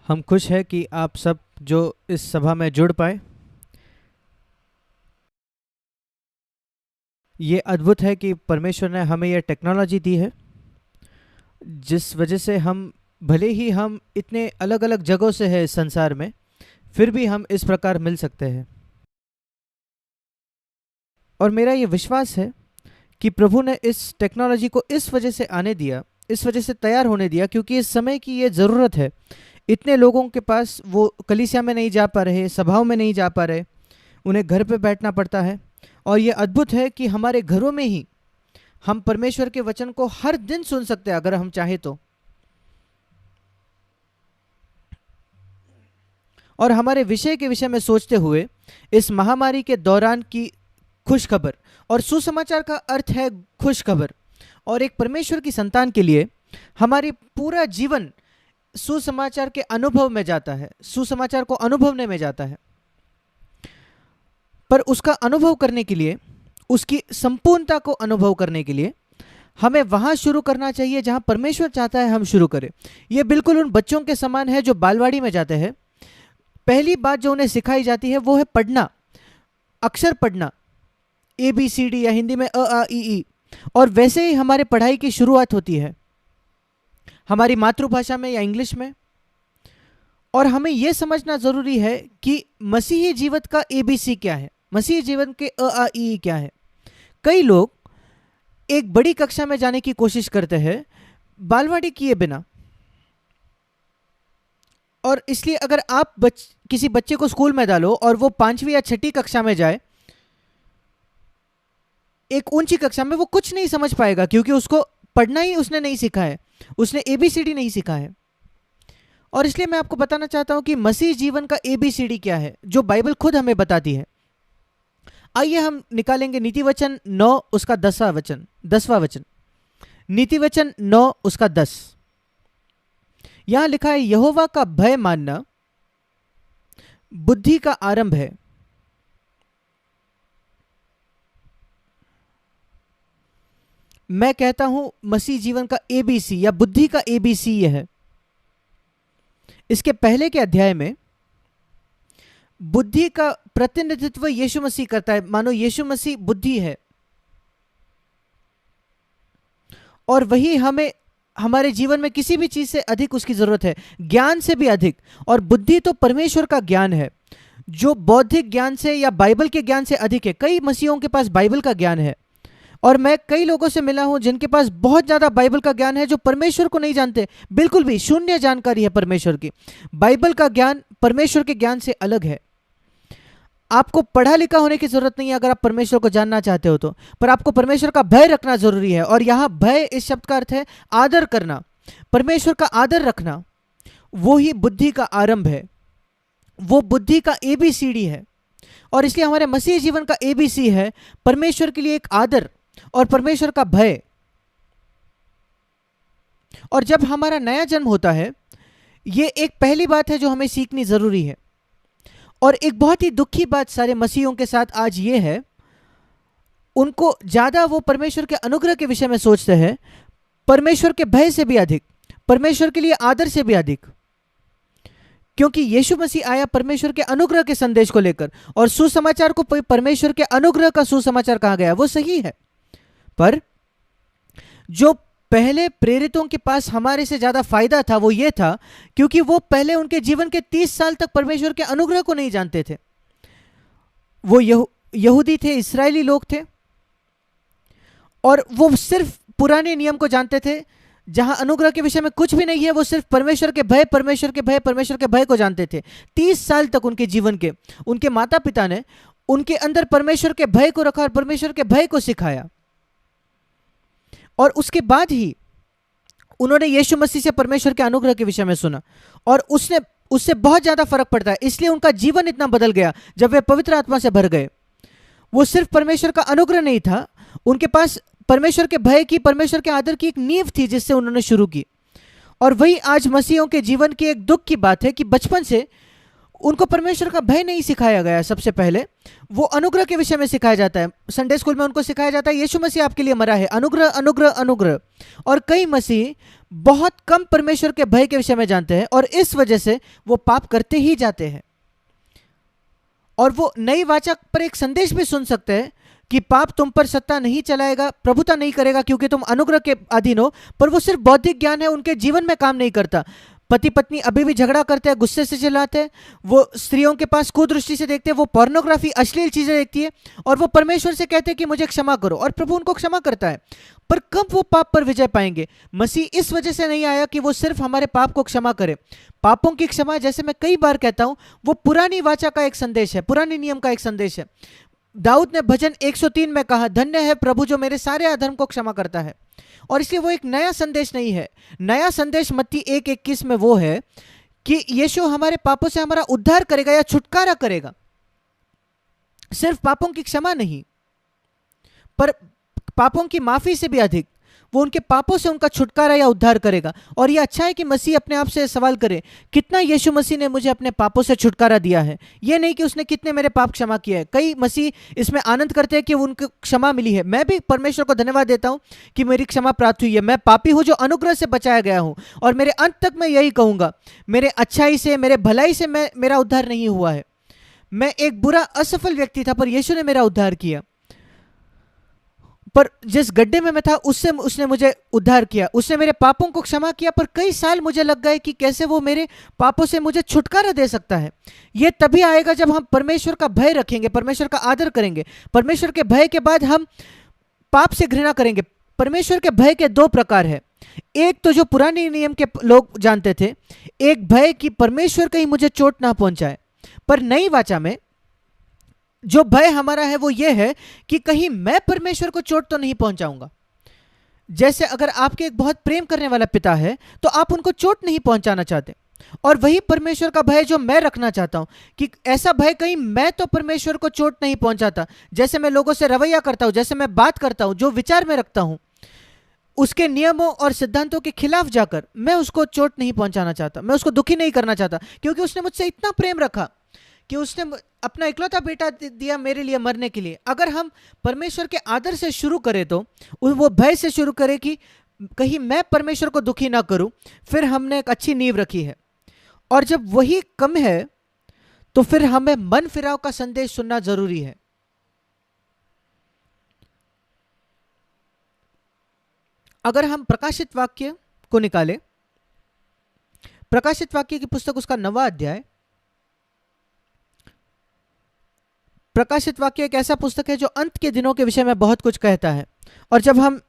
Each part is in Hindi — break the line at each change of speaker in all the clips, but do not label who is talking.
हम खुश हैं कि आप सब जो इस सभा में जुड़ पाए। ये अद्भुत है कि परमेश्वर ने हमें यह टेक्नोलॉजी दी है जिस वजह से हम भले ही हम इतने अलग अलग जगहों से हैं इस संसार में, फिर भी हम इस प्रकार मिल सकते हैं। और मेरा ये विश्वास है कि प्रभु ने इस टेक्नोलॉजी को इस वजह से आने दिया, इस वजह से तैयार होने दिया, क्योंकि इस समय की ये ज़रूरत है। इतने लोगों के पास वो कलीसिया में नहीं जा पा रहे, सभाओं में नहीं जा पा रहे, उन्हें घर पे बैठना पड़ता है। और ये अद्भुत है कि हमारे घरों में ही हम परमेश्वर के वचन को हर दिन सुन सकते हैं अगर हम चाहे तो। और हमारे विषय के विषय में सोचते हुए इस महामारी के दौरान की खुशखबर, और सुसमाचार का अर्थ है खुशखबर, और एक परमेश्वर की संतान के लिए हमारी पूरा जीवन सुसमाचार के अनुभव में जाता है, सुसमाचार को अनुभवने में जाता है। पर उसका अनुभव करने के लिए, उसकी संपूर्णता को अनुभव करने के लिए हमें वहां शुरू करना चाहिए जहां परमेश्वर चाहता है हम शुरू करें। यह बिल्कुल उन बच्चों के समान है जो बालवाड़ी में जाते हैं। पहली बात जो उन्हें सिखाई जाती है वो है पढ़ना, अक्षर पढ़ना, ABCD या हिंदी में अ आ इ ई। और वैसे ही हमारे पढ़ाई की शुरुआत होती है हमारी मातृभाषा में या इंग्लिश में। और हमें यह समझना जरूरी है कि मसीही जीवन का ABC क्या है, मसीही जीवन के अ आ इ ई क्या है। कई लोग एक बड़ी कक्षा में जाने की कोशिश करते हैं बालवाड़ी किए बिना। और इसलिए अगर आप किसी बच्चे को स्कूल में डालो और वो 5वीं या 6ठी कक्षा में जाए, एक ऊंची कक्षा में, वो कुछ नहीं समझ पाएगा, क्योंकि उसको पढ़ना ही उसने नहीं सीखा है, उसने ABCD नहीं सीखा है। और इसलिए मैं आपको बताना चाहता हूं कि मसीह जीवन का ABCD क्या है, जो बाइबल खुद हमें बताती है। आइए हम निकालेंगे नीति वचन 9 उसका 10वां वचन। नीति वचन 9 उसका 10। यहां लिखा है, यहोवा का भय मानना बुद्धि का आरंभ है। मैं कहता हूं मसीह जीवन का ABC या बुद्धि का ABC यह है। इसके पहले के अध्याय में बुद्धि का प्रतिनिधित्व यीशु मसीह करता है, मानो यीशु मसीह बुद्धि है, और वही हमें हमारे जीवन में किसी भी चीज से अधिक उसकी जरूरत है, ज्ञान से भी अधिक। और बुद्धि तो परमेश्वर का ज्ञान है जो बौद्धिक ज्ञान से या बाइबल के ज्ञान से अधिक है। कई मसीहों के पास बाइबल का ज्ञान है, और मैं कई लोगों से मिला हूं जिनके पास बहुत ज्यादा बाइबल का ज्ञान है, जो परमेश्वर को नहीं जानते, बिल्कुल भी शून्य जानकारी है परमेश्वर की। बाइबल का ज्ञान परमेश्वर के ज्ञान से अलग है। आपको पढ़ा लिखा होने की जरूरत नहीं है अगर आप परमेश्वर को जानना चाहते हो तो, पर आपको परमेश्वर का भय रखना जरूरी है। और यहां भय इस शब्द का अर्थ है आदर करना, परमेश्वर का आदर रखना। वो ही बुद्धि का आरंभ है, वो बुद्धि का ABCD है। और इसलिए हमारे मसीह जीवन का ABC है परमेश्वर के लिए एक आदर और परमेश्वर का भय। और जब हमारा नया जन्म होता है, यह एक पहली बात है जो हमें सीखनी जरूरी है। और एक बहुत ही दुखी बात सारे मसीहों के साथ आज ये है, उनको ज्यादा वो परमेश्वर के अनुग्रह के विषय में सोचते हैं, परमेश्वर के भय से भी अधिक, परमेश्वर के लिए आदर से भी अधिक। क्योंकि यीशु मसीह आया परमेश्वर के अनुग्रह के संदेश को लेकर, और सुसमाचार को परमेश्वर के अनुग्रह का सुसमाचार कहा गया, वो सही है। पर जो पहले प्रेरितों के पास हमारे से ज्यादा फायदा था वो ये था, क्योंकि वो पहले उनके जीवन के 30 साल तक परमेश्वर के अनुग्रह को नहीं जानते थे। वो यहूदी थे, इस्राएली लोग थे, और वो सिर्फ पुराने नियम को जानते थे जहां अनुग्रह के विषय में कुछ भी नहीं है। वो सिर्फ परमेश्वर के भय, परमेश्वर के भय, परमेश्वर के भय को जानते थे। 30 साल तक उनके जीवन के उनके माता पिता ने उनके अंदर परमेश्वर के भय को रखा और परमेश्वर के भय को सिखाया। और उसके बाद ही उन्होंने यीशु मसीह से परमेश्वर के अनुग्रह के विषय में सुना, और उससे बहुत ज्यादा फर्क पड़ता है। इसलिए उनका जीवन इतना बदल गया जब वे पवित्र आत्मा से भर गए। वो सिर्फ परमेश्वर का अनुग्रह नहीं था, उनके पास परमेश्वर के भय की, परमेश्वर के आदर की एक नींव थी जिससे उन्होंने शुरू की। और वही आज मसीहों के जीवन की एक दुख की बात है कि बचपन से उनको परमेश्वर का भय नहीं सिखाया गया। सबसे पहले वो अनुग्रह के विषय में सिखाया जाता है। संडे स्कूल में उनको सिखाया जाता है यीशु मसीह आपके लिए मरा है, अनुग्रह अनुग्रह अनुग्रह। और कई मसीह बहुत कम परमेश्वर के भय के विषय में जानते हैं और इस वजह से वो पाप करते ही जाते हैं। और वो नई वाचा पर एक संदेश भी सुन सकते हैं कि पाप तुम पर सत्ता नहीं चलाएगा, प्रभुता नहीं करेगा क्योंकि तुम अनुग्रह के अधीन हो, पर वो सिर्फ बौद्धिक ज्ञान है, उनके जीवन में काम नहीं करता। पति पत्नी अभी भी झगड़ा करते हैं, गुस्से से चिल्लाते हैं, वो स्त्रियों के पास कुदृष्टि से देखते हैं, वो पोर्नोग्राफी अश्लील चीजें देखती है और वो परमेश्वर से कहते हैं कि मुझे क्षमा करो, और प्रभु उनको क्षमा करता है। पर कब वो पाप पर विजय पाएंगे? मसीह इस वजह से नहीं आया कि वो सिर्फ हमारे पाप को क्षमा करे। पापों की क्षमा, जैसे मैं कई बार कहता हूं, वो पुरानी वाचा का एक संदेश है, पुराने नियम का एक संदेश है। दाऊद ने भजन 103 में कहा, धन्य है प्रभु जो मेरे सारे अधर्म को क्षमा करता है। और इसलिए वो एक नया संदेश नहीं है। नया संदेश मत्ती 1:21 में वो है कि यीशु हमारे पापों से हमारा उद्धार करेगा या छुटकारा करेगा, सिर्फ पापों की क्षमा नहीं, पर पापों की माफी से भी अधिक वो उनके पापों से उनका छुटकारा या उद्धार करेगा। और ये अच्छा है कि मसीह अपने आप से सवाल करे, कितना यीशु मसीह ने मुझे अपने पापों से छुटकारा दिया है, ये नहीं कि उसने कितने मेरे पाप क्षमा किए हैं। कई मसीह इसमें आनंद करते हैं कि उनको क्षमा मिली है। मैं भी परमेश्वर को धन्यवाद देता हूं कि मेरी क्षमा प्राप्त हुई है। मैं पापी हूं जो अनुग्रह से बचाया गया हूं, और मेरे अंत तक मैं यही कहूंगा, मेरे अच्छाई से, मेरे भलाई से मेरा उद्धार नहीं हुआ है। मैं एक बुरा असफल व्यक्ति था, पर यीशु ने मेरा उद्धार किया। पर जिस गड्ढे में मैं था उससे उसने मुझे उद्धार किया, उसने मेरे पापों को क्षमा किया। पर कई साल मुझे लग गए कि कैसे वो मेरे पापों से मुझे छुटकारा दे सकता है। ये तभी आएगा जब हम परमेश्वर का भय रखेंगे, परमेश्वर का आदर करेंगे। परमेश्वर के भय के बाद हम पाप से घृणा करेंगे। परमेश्वर के भय के दो प्रकार है। एक तो जो पुराने नियम के लोग जानते थे, एक भय कि परमेश्वर कहीं मुझे चोट ना पहुंचाए। पर नई वाचा में जो भय हमारा है वो ये है कि कहीं मैं परमेश्वर को चोट तो नहीं पहुंचाऊंगा। जैसे अगर आपके एक बहुत प्रेम करने वाला पिता है तो आप उनको चोट नहीं पहुंचाना चाहते, और वही परमेश्वर का भय जो मैं रखना चाहता हूं कि ऐसा भय कहीं मैं तो परमेश्वर को चोट नहीं पहुंचाता। जैसे मैं लोगों से रवैया करता हूं, जैसे मैं बात करता हूं, जो विचार में रखता हूं, उसके नियमों और सिद्धांतों के खिलाफ जाकर मैं उसको चोट नहीं पहुंचाना चाहता, मैं उसको दुखी नहीं करना चाहता, क्योंकि उसने मुझसे इतना प्रेम रखा कि उसने अपना इकलौता बेटा दिया मेरे लिए मरने के लिए। अगर हम परमेश्वर के आदर से शुरू करें तो वो भय से शुरू करें कि कहीं मैं परमेश्वर को दुखी ना करूं, फिर हमने एक अच्छी नींव रखी है। और जब वही कम है तो फिर हमें मन फिराव का संदेश सुनना जरूरी है। अगर हम प्रकाशित वाक्य को निकालें, प्रकाशित वाक्य की पुस्तक उसका 9वां अध्याय। प्रकाशित वाक्य एक ऐसा पुस्तक है जो अंत के दिनों के विषय में बहुत कुछ कहता है। और जब हम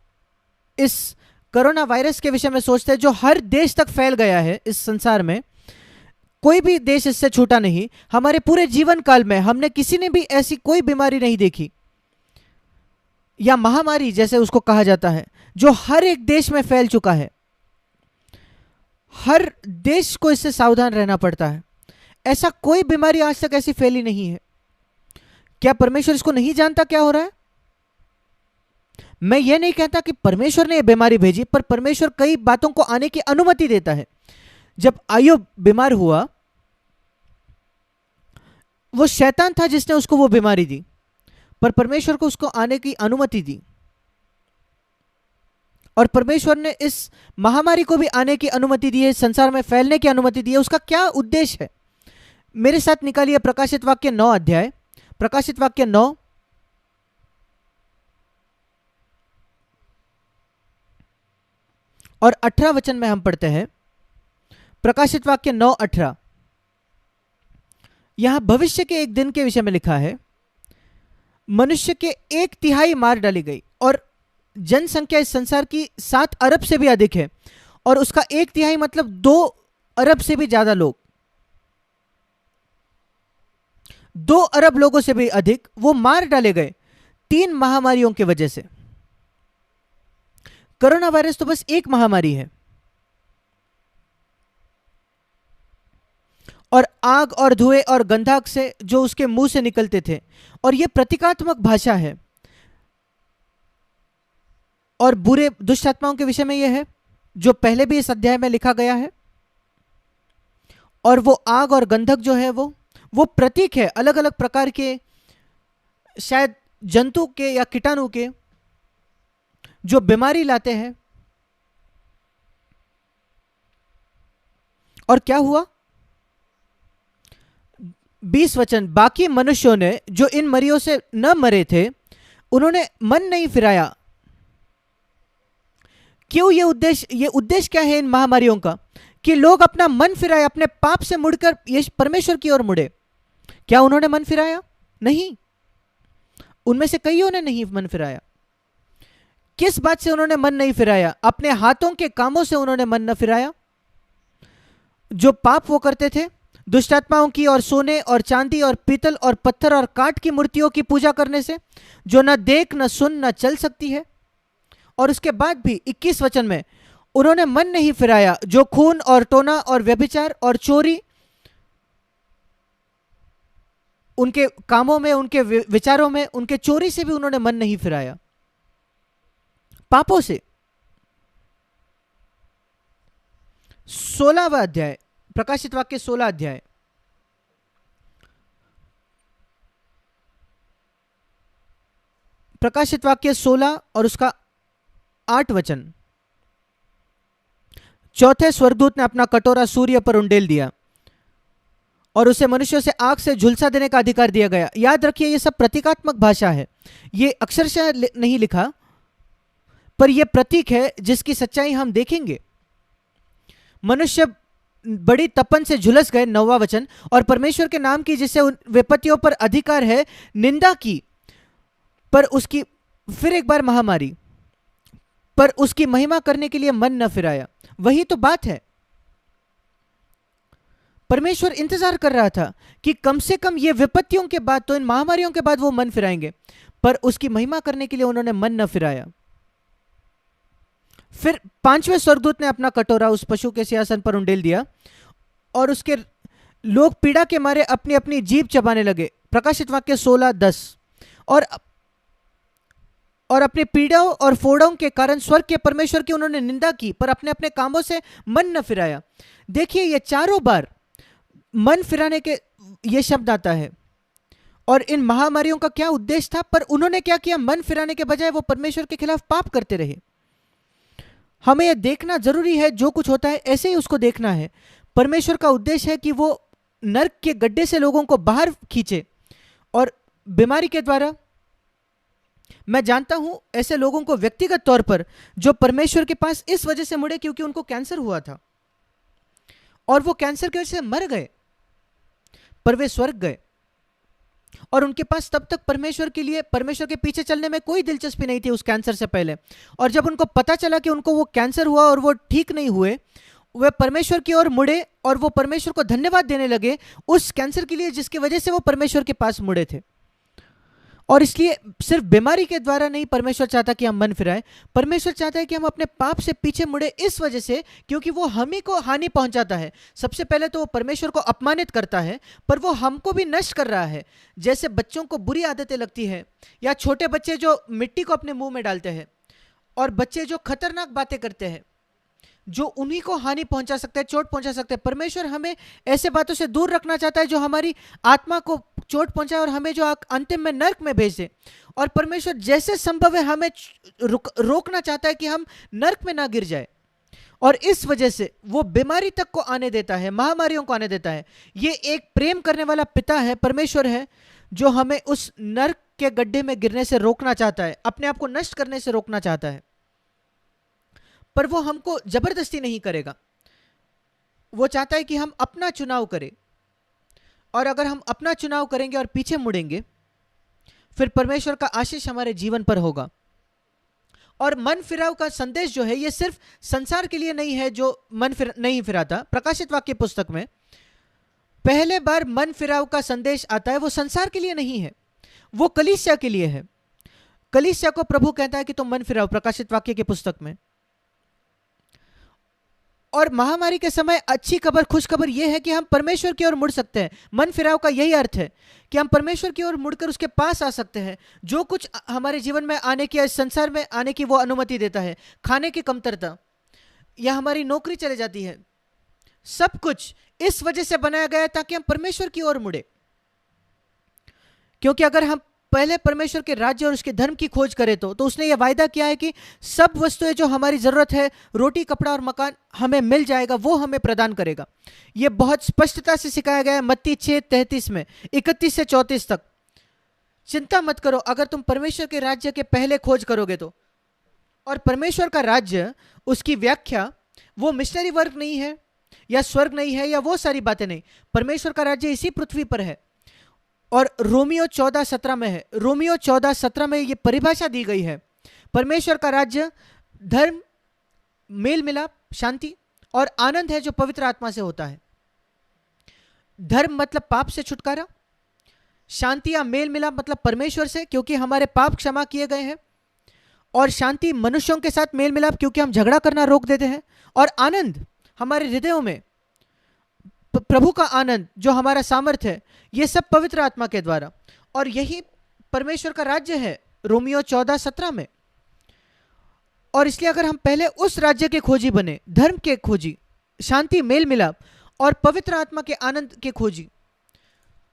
इस कोरोना वायरस के विषय में सोचते हैं जो हर देश तक फैल गया है, इस संसार में कोई भी देश इससे छूटा नहीं। हमारे पूरे जीवन काल में हमने किसी ने भी ऐसी कोई बीमारी नहीं देखी, या महामारी जैसे उसको कहा जाता है, जो हर एक देश में फैल चुका है। हर देश को इससे सावधान रहना पड़ता है। ऐसा कोई बीमारी आज तक ऐसी फैली नहीं है। क्या परमेश्वर इसको नहीं जानता क्या हो रहा है? मैं ये नहीं कहता कि परमेश्वर ने यह बीमारी भेजी, पर परमेश्वर कई बातों को आने की अनुमति देता है। जब अय्यूब बीमार हुआ, वो शैतान था जिसने उसको वो बीमारी दी, पर परमेश्वर को उसको आने की अनुमति दी। और परमेश्वर ने इस महामारी को भी आने की अनुमति दी है, संसार में फैलने की अनुमति दी है। उसका क्या उद्देश्य है? मेरे साथ निकालिए प्रकाशित वाक्य 9 अध्याय, प्रकाशित वाक्य 9 और 18 वचन में हम पढ़ते हैं। प्रकाशित वाक्य 9:18, यहां भविष्य के एक दिन के विषय में लिखा है, मनुष्य के 1/3 मार डाली गई, और जनसंख्या इस संसार की 7 अरब से भी अधिक है, और उसका 1/3 मतलब 2 अरब से भी ज्यादा लोग, 2 अरब लोगों से भी अधिक वो मार डाले गए 3 महामारियों की वजह से। कोरोना वायरस तो बस एक महामारी है, और आग और धुएं और गंधक से जो उसके मुंह से निकलते थे, और यह प्रतीकात्मक भाषा है, और बुरे दुष्ट आत्माओं के विषय में यह है जो पहले भी इस अध्याय में लिखा गया है। और वो आग और गंधक जो है वो प्रतीक है अलग अलग प्रकार के, शायद जंतु के या कीटाणु के, जो बीमारी लाते हैं। और क्या हुआ? 20 वचन, बाकी मनुष्यों ने जो इन मरियों से न मरे थे उन्होंने मन नहीं फिराया। क्यों? ये उद्देश्य क्या है इन महामारियों का? कि लोग अपना मन फिराए, अपने पाप से मुड़कर ये परमेश्वर की ओर मुड़े। क्या उन्होंने मन फिराया? नहीं, उनमें से कईयों ने नहीं मन फिराया। किस बात से उन्होंने मन नहीं फिराया? अपने हाथों के कामों से उन्होंने मन न फिराया। जो पाप वो करते थे, दुष्टात्माओं की और सोने और चांदी और पीतल और पत्थर और काठ की मूर्तियों की पूजा करने से, जो न देख न सुन न चल सकती है। और उसके बाद भी 21 वचन में उन्होंने मन नहीं फिराया, जो खून और टोना और व्यभिचार और चोरी, उनके कामों में, उनके विचारों में, उनके चोरी से भी उन्होंने मन नहीं फिराया, पापों से। 16वां अध्याय, प्रकाशित वाक्य 16 अध्याय, प्रकाशित वाक्य 16 और उसका 8 वचन। चौथे स्वर्गदूत ने अपना कटोरा सूर्य पर उंडेल दिया और उसे मनुष्यों से आग से झुलसा देने का अधिकार दिया गया। याद रखिए, यह सब प्रतीकात्मक भाषा है, ये अक्षरशः नहीं लिखा, पर यह प्रतीक है जिसकी सच्चाई हम देखेंगे। मनुष्य बड़ी तपन से झुलस गए, 9वां वचन, और परमेश्वर के नाम की जिससे उन विपत्तियों पर अधिकार है निंदा की, पर उसकी फिर एक बार महामारी, पर उसकी महिमा करने के लिए मन न फिराया। वही तो बात है, परमेश्वर इंतजार कर रहा था कि कम से कम ये विपत्तियों के बाद, तो इन महामारियों के बाद वो मन फिराएंगे, पर उसकी महिमा करने के लिए उन्होंने मन न फिराया। फिर 5वें स्वर्गदूत ने अपना कटोरा उस पशु के सिंहासन पर उंडेल दिया और उसके लोग पीड़ा के मारे अपनी अपनी जीभ चबाने लगे। प्रकाशित वाक्य 16:10। और अपने पीड़ाओं और फोड़ों के कारण स्वर्ग के परमेश्वर की उन्होंने निंदा की, पर अपने अपने कामों से मन न फिराया। देखिए, ये चारों बार मन फिराने के ये शब्द आता है। और इन महामारियों का क्या उद्देश्य था? पर उन्होंने क्या किया? मन फिराने के बजाय वो परमेश्वर के खिलाफ पाप करते रहे। हमें यह देखना जरूरी है, जो कुछ होता है ऐसे ही उसको देखना है। परमेश्वर का उद्देश्य है कि वो नर्क के गड्ढे से लोगों को बाहर खींचे। और बीमारी के द्वारा, मैं जानता हूं ऐसे लोगों को व्यक्तिगत तौर पर जो परमेश्वर के पास इस वजह से मुड़े क्योंकि उनको कैंसर हुआ था और वो कैंसर की वजह से मर गए, पर वे स्वर्ग गए और उनके पास तब तक परमेश्वर के लिए, परमेश्वर के पीछे चलने में कोई दिलचस्पी नहीं थी उस कैंसर से पहले। और जब उनको पता चला कि उनको वो कैंसर हुआ और वो ठीक नहीं हुए, वे परमेश्वर की ओर मुड़े और वो परमेश्वर को धन्यवाद देने लगे उस कैंसर के लिए जिसकी वजह से वो परमेश्वर के पास मुड़े थे। और इसलिए सिर्फ बीमारी के द्वारा नहीं परमेश्वर चाहता कि हम मन फिराएं, परमेश्वर चाहता है कि हम अपने पाप से पीछे मुड़े इस वजह से क्योंकि वो हम ही को हानि पहुंचाता है। सबसे पहले तो वो परमेश्वर को अपमानित करता है, पर वो हमको भी नष्ट कर रहा है। जैसे बच्चों को बुरी आदतें लगती है, या छोटे बच्चे जो मिट्टी को अपने मुंह में डालते हैं, और बच्चे जो खतरनाक बातें करते हैं जो उन्हीं को हानि पहुंचा सकते हैं, चोट पहुंचा सकते हैं। परमेश्वर हमें ऐसे बातों से दूर रखना चाहता है जो हमारी आत्मा को चोट पहुंचाए और हमें जो अंतिम में नर्क में भेज दे। और परमेश्वर जैसे संभव है हमें रोकना चाहता है कि हम नर्क में ना गिर जाए, और इस वजह से वो बीमारी तक को आने देता है, महामारियों को आने देता है। ये एक प्रेम करने वाला पिता है, परमेश्वर है, जो हमें उस नर्क के गड्ढे में गिरने से रोकना चाहता है, अपने आप को नष्ट करने से रोकना चाहता है। पर वो हमको जबरदस्ती नहीं करेगा, वो चाहता है कि हम अपना चुनाव करें। और अगर हम अपना चुनाव करेंगे और पीछे मुड़ेंगे, फिर परमेश्वर का आशीष हमारे जीवन पर होगा। और मन फिराव का संदेश जो है ये सिर्फ संसार के लिए नहीं है जो नहीं फिराता। प्रकाशित वाक्य पुस्तक में पहले बार मन फिराव का संदेश आता है, वो संसार के लिए नहीं है, वो कलीसिया के लिए है। कलीसिया को प्रभु कहता है कि तुम मन फिराओ, प्रकाशित वाक्य की पुस्तक में। और महामारी के समय अच्छी खबर, खुश खबर यह है कि हम परमेश्वर की ओर मुड़ सकते हैं। मन फिराव का यही अर्थ है कि हम परमेश्वर की ओर मुड़कर उसके पास आ सकते हैं। जो कुछ हमारे जीवन में आने की, इस संसार में आने की वो अनुमति देता है, खाने की कमतरता या हमारी नौकरी चले जाती है, सब कुछ इस वजह से बनाया गया है ताकि हम परमेश्वर की ओर मुड़े। क्योंकि अगर हम पहले परमेश्वर के राज्य और उसके धर्म की खोज करें तो उसने ये वायदा किया है कि सब वस्तुएं जो हमारी जरूरत है, रोटी, कपड़ा और मकान हमें मिल जाएगा, वो हमें प्रदान करेगा। ये बहुत स्पष्टता से सिखाया गया है मत्ती 6:33 में 31 से 34 तक। चिंता मत करो अगर तुम परमेश्वर के राज्य के पहले खोज करोगे तो। और परमेश्वर का राज्य, उसकी व्याख्या वो मिशनरी वर्क नहीं है या स्वर्ग नहीं है या वो सारी बातें नहीं। परमेश्वर का राज्य इसी पृथ्वी पर है और रोमियो 14:17 में है। रोमियो 14:17 में ये परिभाषा दी गई है। परमेश्वर का राज्य धर्म, मेल मिलाप, शांति और आनंद है जो पवित्र आत्मा से होता है। धर्म मतलब पाप से छुटकारा, शांति या मेल मिलाप मतलब परमेश्वर से क्योंकि हमारे पाप क्षमा किए गए हैं, और शांति मनुष्यों के साथ मेल मिलाप क्योंकि हम झगड़ा करना रोक देते हैं, और आनंद हमारे हृदयों में प्रभु का आनंद जो हमारा सामर्थ्य है, ये सब पवित्र आत्मा के द्वारा। और यही परमेश्वर का राज्य है रोमियो 14:17 में। और इसलिए अगर हम पहले उस राज्य के खोजी बने, धर्म के खोजी, शांति, मेल मिलाप और पवित्र आत्मा के आनंद के खोजी,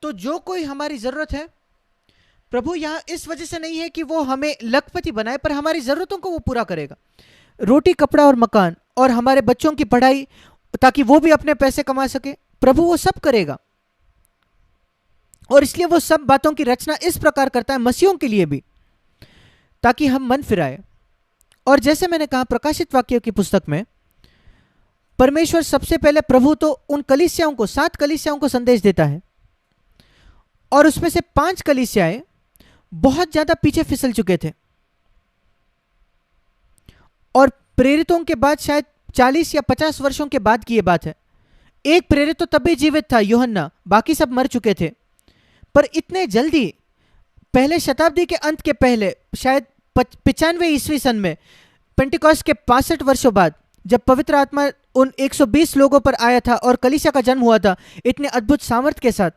तो जो कोई हमारी जरूरत है, प्रभु यहां इस वजह से नहीं है कि वो हमें लखपति बनाए, पर हमारी जरूरतों को वो पूरा करेगा। रोटी, कपड़ा और मकान और हमारे बच्चों की पढ़ाई, ताकि वो भी अपने पैसे कमा सके, प्रभु वो सब करेगा। और इसलिए वो सब बातों की रचना इस प्रकार करता है मसीहों के लिए भी, ताकि हम मन फिराए। और जैसे मैंने कहा प्रकाशित वाक्य की पुस्तक में, परमेश्वर सबसे पहले प्रभु तो उन कलीसियाओं को, 7 कलीसियाओं को संदेश देता है, और उसमें से 5 कलीसियाएं बहुत ज्यादा पीछे फिसल चुके थे, और प्रेरितों के बाद शायद 40 या 50 वर्षों के बाद की यह बात है। एक प्रेरित तो तब भी जीवित था, यूहन्ना, बाकी सब मर चुके थे। पर इतने जल्दी, पहले शताब्दी के अंत के पहले, शायद 95 ईस्वी सन में, पेंटिकॉस्ट के 65 वर्षों बाद, जब पवित्र आत्मा उन 120 लोगों पर आया था और कलीसिया का जन्म हुआ था इतने अद्भुत सामर्थ्य के साथ,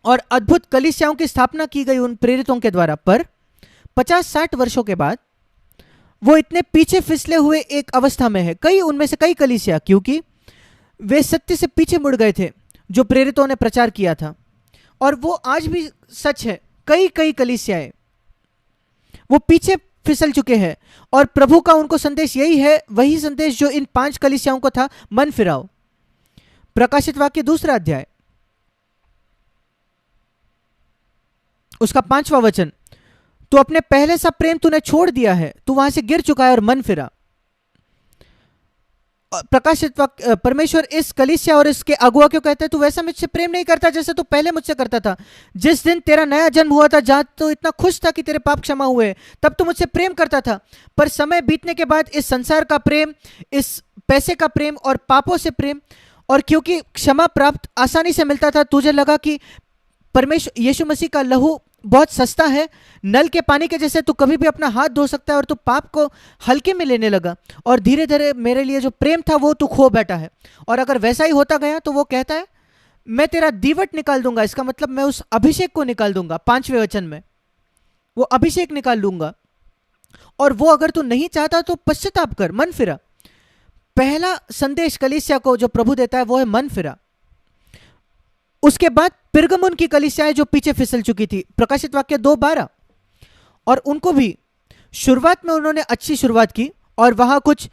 और अद्भुत कलीसियाओं की स्थापना की गई उन प्रेरितों के द्वारा। पर 50-60 वर्षों के बाद वो इतने पीछे फिसले हुए एक अवस्था में है, कई उनमें से कई कलीसिया, क्योंकि वे सत्य से पीछे मुड़ गए थे जो प्रेरितों ने प्रचार किया था। और वो आज भी सच है, कई कई कलीसियाएं वो पीछे फिसल चुके हैं, और प्रभु का उनको संदेश यही है, वही संदेश जो इन 5 कलीसियाओं को था, मन फिराओ। प्रकाशित वाक्य 2 अध्याय उसका 5वां वचन, तू अपने पहले सा प्रेम तूने छोड़ दिया है, तू वहां से गिर चुका है और मन फिरा। प्रकाशित वाक्य, परमेश्वर इस कलीसिया और इसके अगुआ क्यों कहते हैं, तू वैसा मुझसे प्रेम नहीं करता जैसे तू पहले मुझसे करता था। जिस दिन तेरा नया जन्म हुआ था, जहां तो इतना खुश था कि तेरे पाप क्षमा हुए, तब तू मुझसे प्रेम करता था। पर समय बीतने के बाद इस संसार का प्रेम, इस पैसे का प्रेम और पापों से प्रेम, और क्योंकि क्षमा प्राप्त आसानी से मिलता था, तुझे लगा कि परमेश्वर यीशु मसीह का लहू बहुत सस्ता है, नल के पानी के जैसे तू कभी भी अपना हाथ धो सकता है, और तू पाप को हल्के में लेने लगा, और धीरे धीरे मेरे लिए जो प्रेम था वो तू खो बैठा है। और अगर वैसा ही होता गया तो वो कहता है, मैं तेरा दीवट निकाल दूंगा, इसका मतलब मैं उस अभिषेक को निकाल दूंगा। 5वें वचन में वो अभिषेक निकाल लूंगा, और वो अगर तू नहीं चाहता तो पश्चाताप कर, मन फिरा। पहला संदेश कलीसिया को जो प्रभु देता है वो है मन फिरा। उसके बाद पिरगमुन की कलीसियाएं जो पीछे फिसल चुकी थी, प्रकाशित वाक्य 2:12, और उनको भी शुरुआत में उन्होंने अच्छी शुरुआत की, और वहां कुछ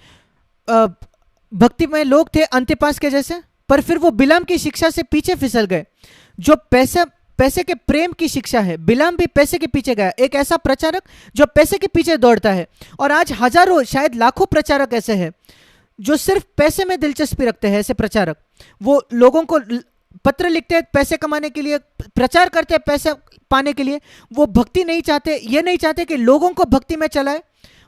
भक्तिमय लोग थे अंतिपास के जैसे, पर फिर वो बिलाम की शिक्षा से पीछे फिसल गए, जो पैसे के प्रेम की शिक्षा है। बिलाम भी पैसे के पीछे गया, एक ऐसा प्रचारक जो पैसे के पीछे दौड़ता है। और आज हजारों, शायद लाखों प्रचारक ऐसे हैं जो सिर्फ पैसे में दिलचस्पी रखते हैं। ऐसे प्रचारक वो लोगों को पत्र लिखते हैं पैसे कमाने के लिए, प्रचार करते हैं पैसे पाने के लिए। वो भक्ति नहीं चाहते, ये नहीं चाहते कि लोगों को भक्ति में चलाए,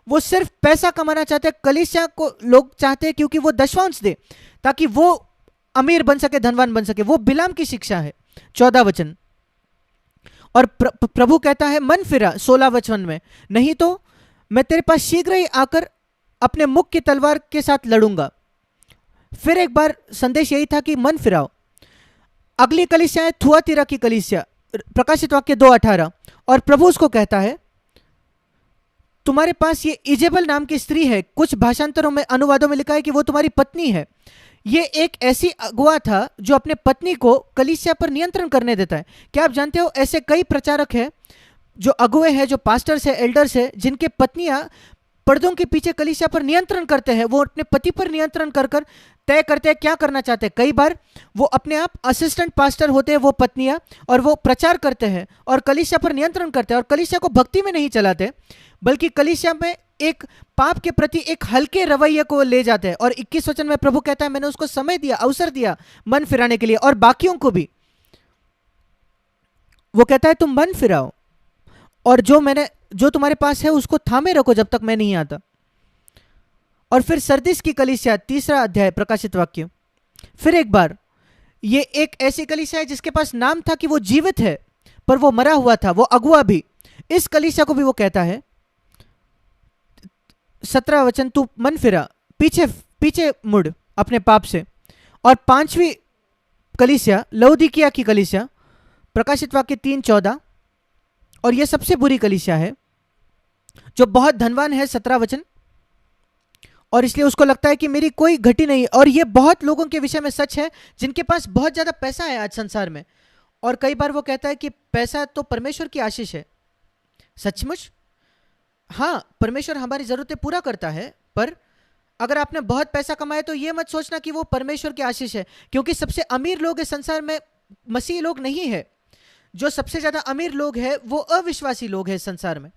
वो सिर्फ पैसा कमाना चाहते हैं। कलीसिया को लोग चाहते हैं क्योंकि वो दशवांश दे, ताकि वो अमीर बन सके, धनवान बन सके। वो बिलाम की शिक्षा है। 14 वचन, और प्रभु कहता है मन फिरा 16 वचन में, नहीं तो मैं तेरे पास शीघ्र ही आकर अपने मुख की तलवार के साथ लड़ूंगा। फिर एक बार संदेश यही था कि मन फिराओ। अगली कलीसिया है थुआतीरा की कलीसिया, प्रकाशित वाक्य 2:18, और प्रभु उसको कहता है, तुम्हारे पास ये इजेबल नाम की स्त्री है। कुछ भाषांतरों में, अनुवादों में लिखा है कि वो तुम्हारी पत्नी है। ये एक ऐसी अगुआ था जो अपने पत्नी को कलीसिया पर नियंत्रण करने देता है। क्या आप जानते हो ऐसे कई प्रचारक हैं जो अगुए हैं, जो पास्टर्स है, एल्डर्स है, जिनके पत्नियां पर्दों के पीछे कलीसिया पर नियंत्रण करते हैं। वो अपने पति पर नियंत्रण कर कर तय करते हैं क्या करना चाहते हैं। कई बार वो अपने आप असिस्टेंट पास्टर होते हैं वो पत्नियां, और वो प्रचार करते हैं और कलीसिया पर नियंत्रण करते हैं, और कलीसिया को भक्ति में नहीं चलाते बल्कि कलीसिया में एक पाप के प्रति एक हल्के रवैये को ले जाते हैं। और 21 वचन में प्रभु कहता है मैंने उसको समय दिया, अवसर दिया मन फिराने के लिए, और बाकियों को भी वो कहता है तुम मन फिराओ, और जो तुम्हारे पास है उसको थामे रखो जब तक मैं नहीं आता। और फिर सरदीस की कलीसिया, 3 अध्याय प्रकाशित वाक्य, फिर एक बार ये एक ऐसी कलीसिया है जिसके पास नाम था कि वो जीवित है पर वो मरा हुआ था, वो अगुआ भी। इस कलीसिया को भी वो कहता है 17 वचन, तू मन फिरा, पीछे पीछे मुड़ अपने पाप से। और 5वीं कलीसिया लौदीकिया की कलीसिया, प्रकाशित वाक्य 3:14, और यह सबसे बुरी कलीसिया है जो बहुत धनवान है, 17 वचन, और इसलिए उसको लगता है कि मेरी कोई घटी नहीं। और यह बहुत लोगों के विषय में सच है जिनके पास बहुत ज्यादा पैसा है आज संसार में, और कई बार वो कहता है कि पैसा तो परमेश्वर की आशीष है। सचमुच हाँ, परमेश्वर हमारी जरूरतें पूरा करता है, पर अगर आपने बहुत पैसा कमाया तो यह मत सोचना कि वो परमेश्वर की आशीष है, क्योंकि सबसे अमीर लोग इस संसार में मसीही लोग नहीं है। जो सबसे ज्यादा अमीर लोग हैं वो अविश्वासी लोग हैं इस संसार में।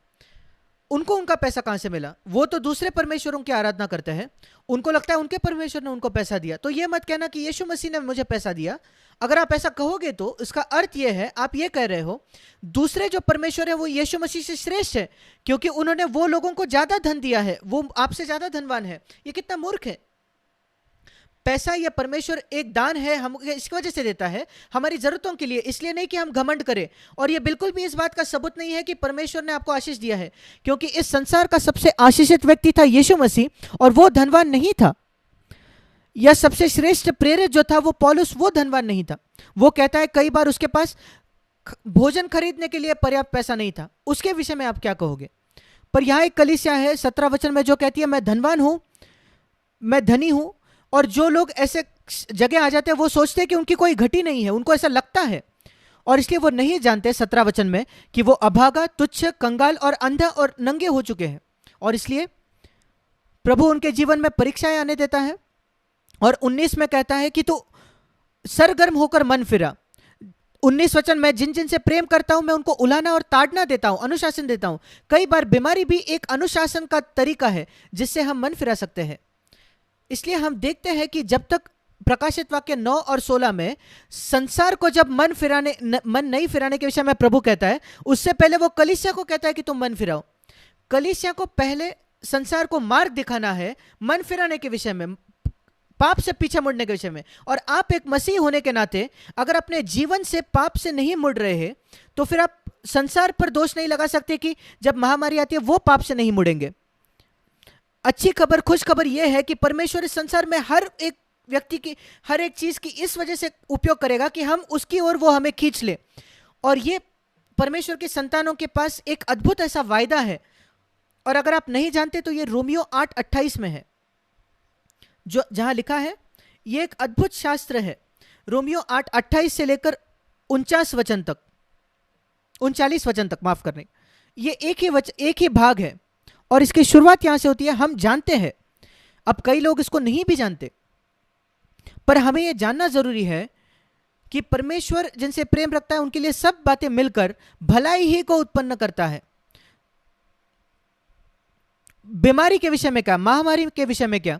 उनको उनका पैसा कहां से मिला? वो तो दूसरे परमेश्वरों की आराधना करते हैं, उनको लगता है उनके परमेश्वर ने उनको पैसा दिया। तो ये मत कहना कि यीशु मसीह ने मुझे पैसा दिया। अगर आप ऐसा कहोगे तो इसका अर्थ यह है, आप ये कह रहे हो दूसरे जो परमेश्वर है वो यीशु मसीह से श्रेष्ठ है, क्योंकि उन्होंने वो लोगों को ज्यादा धन दिया है, वो आपसे ज्यादा धनवान है। ये कितना मूर्ख है। पैसा या परमेश्वर एक दान है, हम इसकी वजह से देता है हमारी जरूरतों के लिए, इसलिए नहीं कि हम घमंड करें। और ये बिल्कुल भी इस बात का सबूत नहीं है कि परमेश्वर ने आपको आशीष दिया है, क्योंकि इस संसार का सबसे आशीषित व्यक्ति था यीशु मसीह, और वो धनवान नहीं था। या सबसे श्रेष्ठ प्रेरित जो था वो पौलुस, वो धनवान नहीं था। वो कहता है कई बार उसके पास भोजन खरीदने के लिए पर्याप्त पैसा नहीं था। उसके विषय में आप क्या कहोगे? पर यहां एक कलीसिया है 17 वचन में जो कहती है मैं धनवान हूं, मैं धनी हूं। और जो लोग ऐसे जगह आ जाते हैं वो सोचते हैं कि उनकी कोई घटी नहीं है, उनको ऐसा लगता है, और इसलिए वो नहीं जानते 17 वचन में कि वो अभागा, तुच्छ, कंगाल और अंधा और नंगे हो चुके हैं। और इसलिए प्रभु उनके जीवन में परीक्षाएं आने देता है। और 19 में कहता है कि तू सरगर्म होकर मन फिरा। 19 वचन, मैं जिन जिन से प्रेम करता हूं मैं उनको उलाना और ताड़ना देता हूं, अनुशासन देता हूं। कई बार बीमारी भी एक अनुशासन का तरीका है जिससे हम मन फिरा सकते हैं। इसलिए हम देखते हैं कि जब तक प्रकाशित वाक्य 9 और 16 में संसार को जब मन नहीं फिराने के विषय में प्रभु कहता है, उससे पहले वो कलीसिया को कहता है कि तुम मन फिराओ। कलीसिया को पहले संसार को मार्ग दिखाना है मन फिराने के विषय में, पाप से पीछे मुड़ने के विषय में। और आप एक मसीह होने के नाते अगर अपने जीवन से पाप से नहीं मुड़ रहे हैं तो फिर आप संसार पर दोष नहीं लगा सकते कि जब महामारी आती है वो पाप से नहीं मुड़ेंगे। अच्छी खबर, खुश खबर यह है कि परमेश्वर इस संसार में हर एक व्यक्ति की, हर एक चीज की इस वजह से उपयोग करेगा कि हम उसकी ओर वो हमें खींच ले। और ये परमेश्वर के संतानों के पास एक अद्भुत ऐसा वायदा है। और अगर आप नहीं जानते तो ये रोमियो 8:28 में है, जो जहां लिखा है, ये एक अद्भुत शास्त्र है। रोमियो 8:28 से लेकर 49 वचन तक, 39 वचन तक, माफ करने, ये एक ही भाग है। और इसकी शुरुआत यहां से होती है। हम जानते हैं, अब कई लोग इसको नहीं भी जानते, पर हमें यह जानना जरूरी है कि परमेश्वर जिनसे प्रेम रखता है उनके लिए सब बातें मिलकर भलाई ही को उत्पन्न करता है। बीमारी के विषय में क्या, महामारी के विषय में क्या,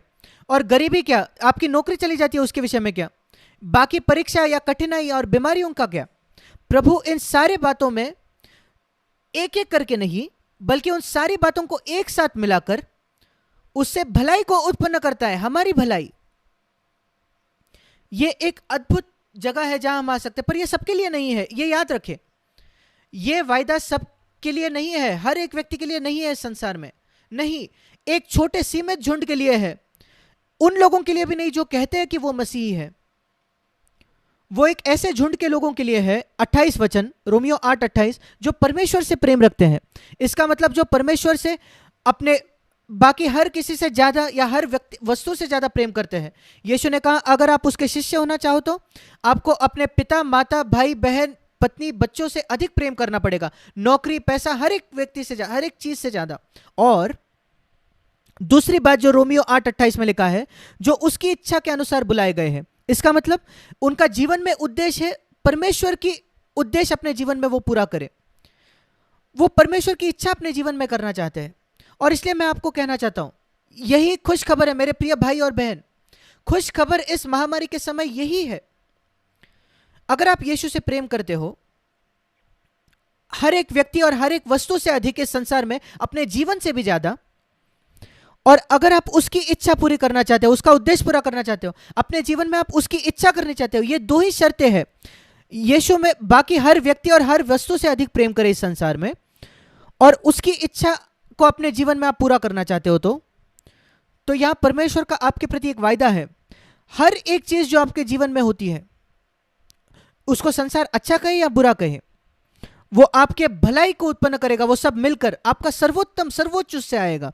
और गरीबी क्या, आपकी नौकरी चली जाती है उसके विषय में क्या, बाकी परीक्षा या कठिनाई और बीमारियों का क्या, प्रभु इन सारी बातों में एक एक करके नहीं बल्कि उन सारी बातों को एक साथ मिलाकर उससे भलाई को उत्पन्न करता है, हमारी भलाई। यह एक अद्भुत जगह है जहां हम आ सकते हैं, पर यह सबके लिए नहीं है, यह याद रखें। यह वायदा सबके लिए नहीं है, हर एक व्यक्ति के लिए नहीं है, संसार में नहीं, एक छोटे सीमित झुंड के लिए है, उन लोगों के लिए भी नहीं जो कहते हैं कि वो मसीही है। वो एक ऐसे झुंड के लोगों के लिए है, 28 वचन, रोमियो 8:28, जो परमेश्वर से प्रेम रखते हैं। इसका मतलब जो परमेश्वर से अपने बाकी हर किसी से ज्यादा या हर व्यक्ति वस्तु से ज्यादा प्रेम करते हैं। यीशु ने कहा अगर आप उसके शिष्य होना चाहो तो आपको अपने पिता, माता, भाई, बहन, पत्नी, बच्चों से अधिक प्रेम करना पड़ेगा, नौकरी, पैसा, हर एक व्यक्ति से, हर एक चीज से ज्यादा। और दूसरी बात जो रोमियो 8:28 में लिखा है, जो उसकी इच्छा के अनुसार बुलाए गए हैं, इसका मतलब उनका जीवन में उद्देश्य है, परमेश्वर की उद्देश्य अपने जीवन में वो पूरा करे, वो परमेश्वर की इच्छा अपने जीवन में करना चाहते हैं। और इसलिए मैं आपको कहना चाहता हूं, यही खुश खबर है मेरे प्रिय भाई और बहन, खुश खबर इस महामारी के समय यही है। अगर आप यीशु से प्रेम करते हो, हर एक व्यक्ति और हर एक वस्तु से अधिक इस संसार में, अपने जीवन से भी ज्यादा, और अगर आप उसकी इच्छा पूरी करना चाहते हो, उसका उद्देश्य पूरा करना चाहते हो, अपने जीवन में आप उसकी इच्छा करनी चाहते हो, ये दो ही शर्तें हैं यीशु में, बाकी हर व्यक्ति और हर वस्तु से अधिक प्रेम करे इस संसार में, और उसकी इच्छा को अपने जीवन में आप पूरा करना चाहते हो, तो यहां परमेश्वर का आपके प्रति एक वायदा है। हर एक चीज जो आपके जीवन में होती है, उसको संसार अच्छा कहे या बुरा कहे, वो आपके भलाई को उत्पन्न करेगा, वो सब मिलकर आपका सर्वोत्तम, सर्वोच्च उससे आएगा,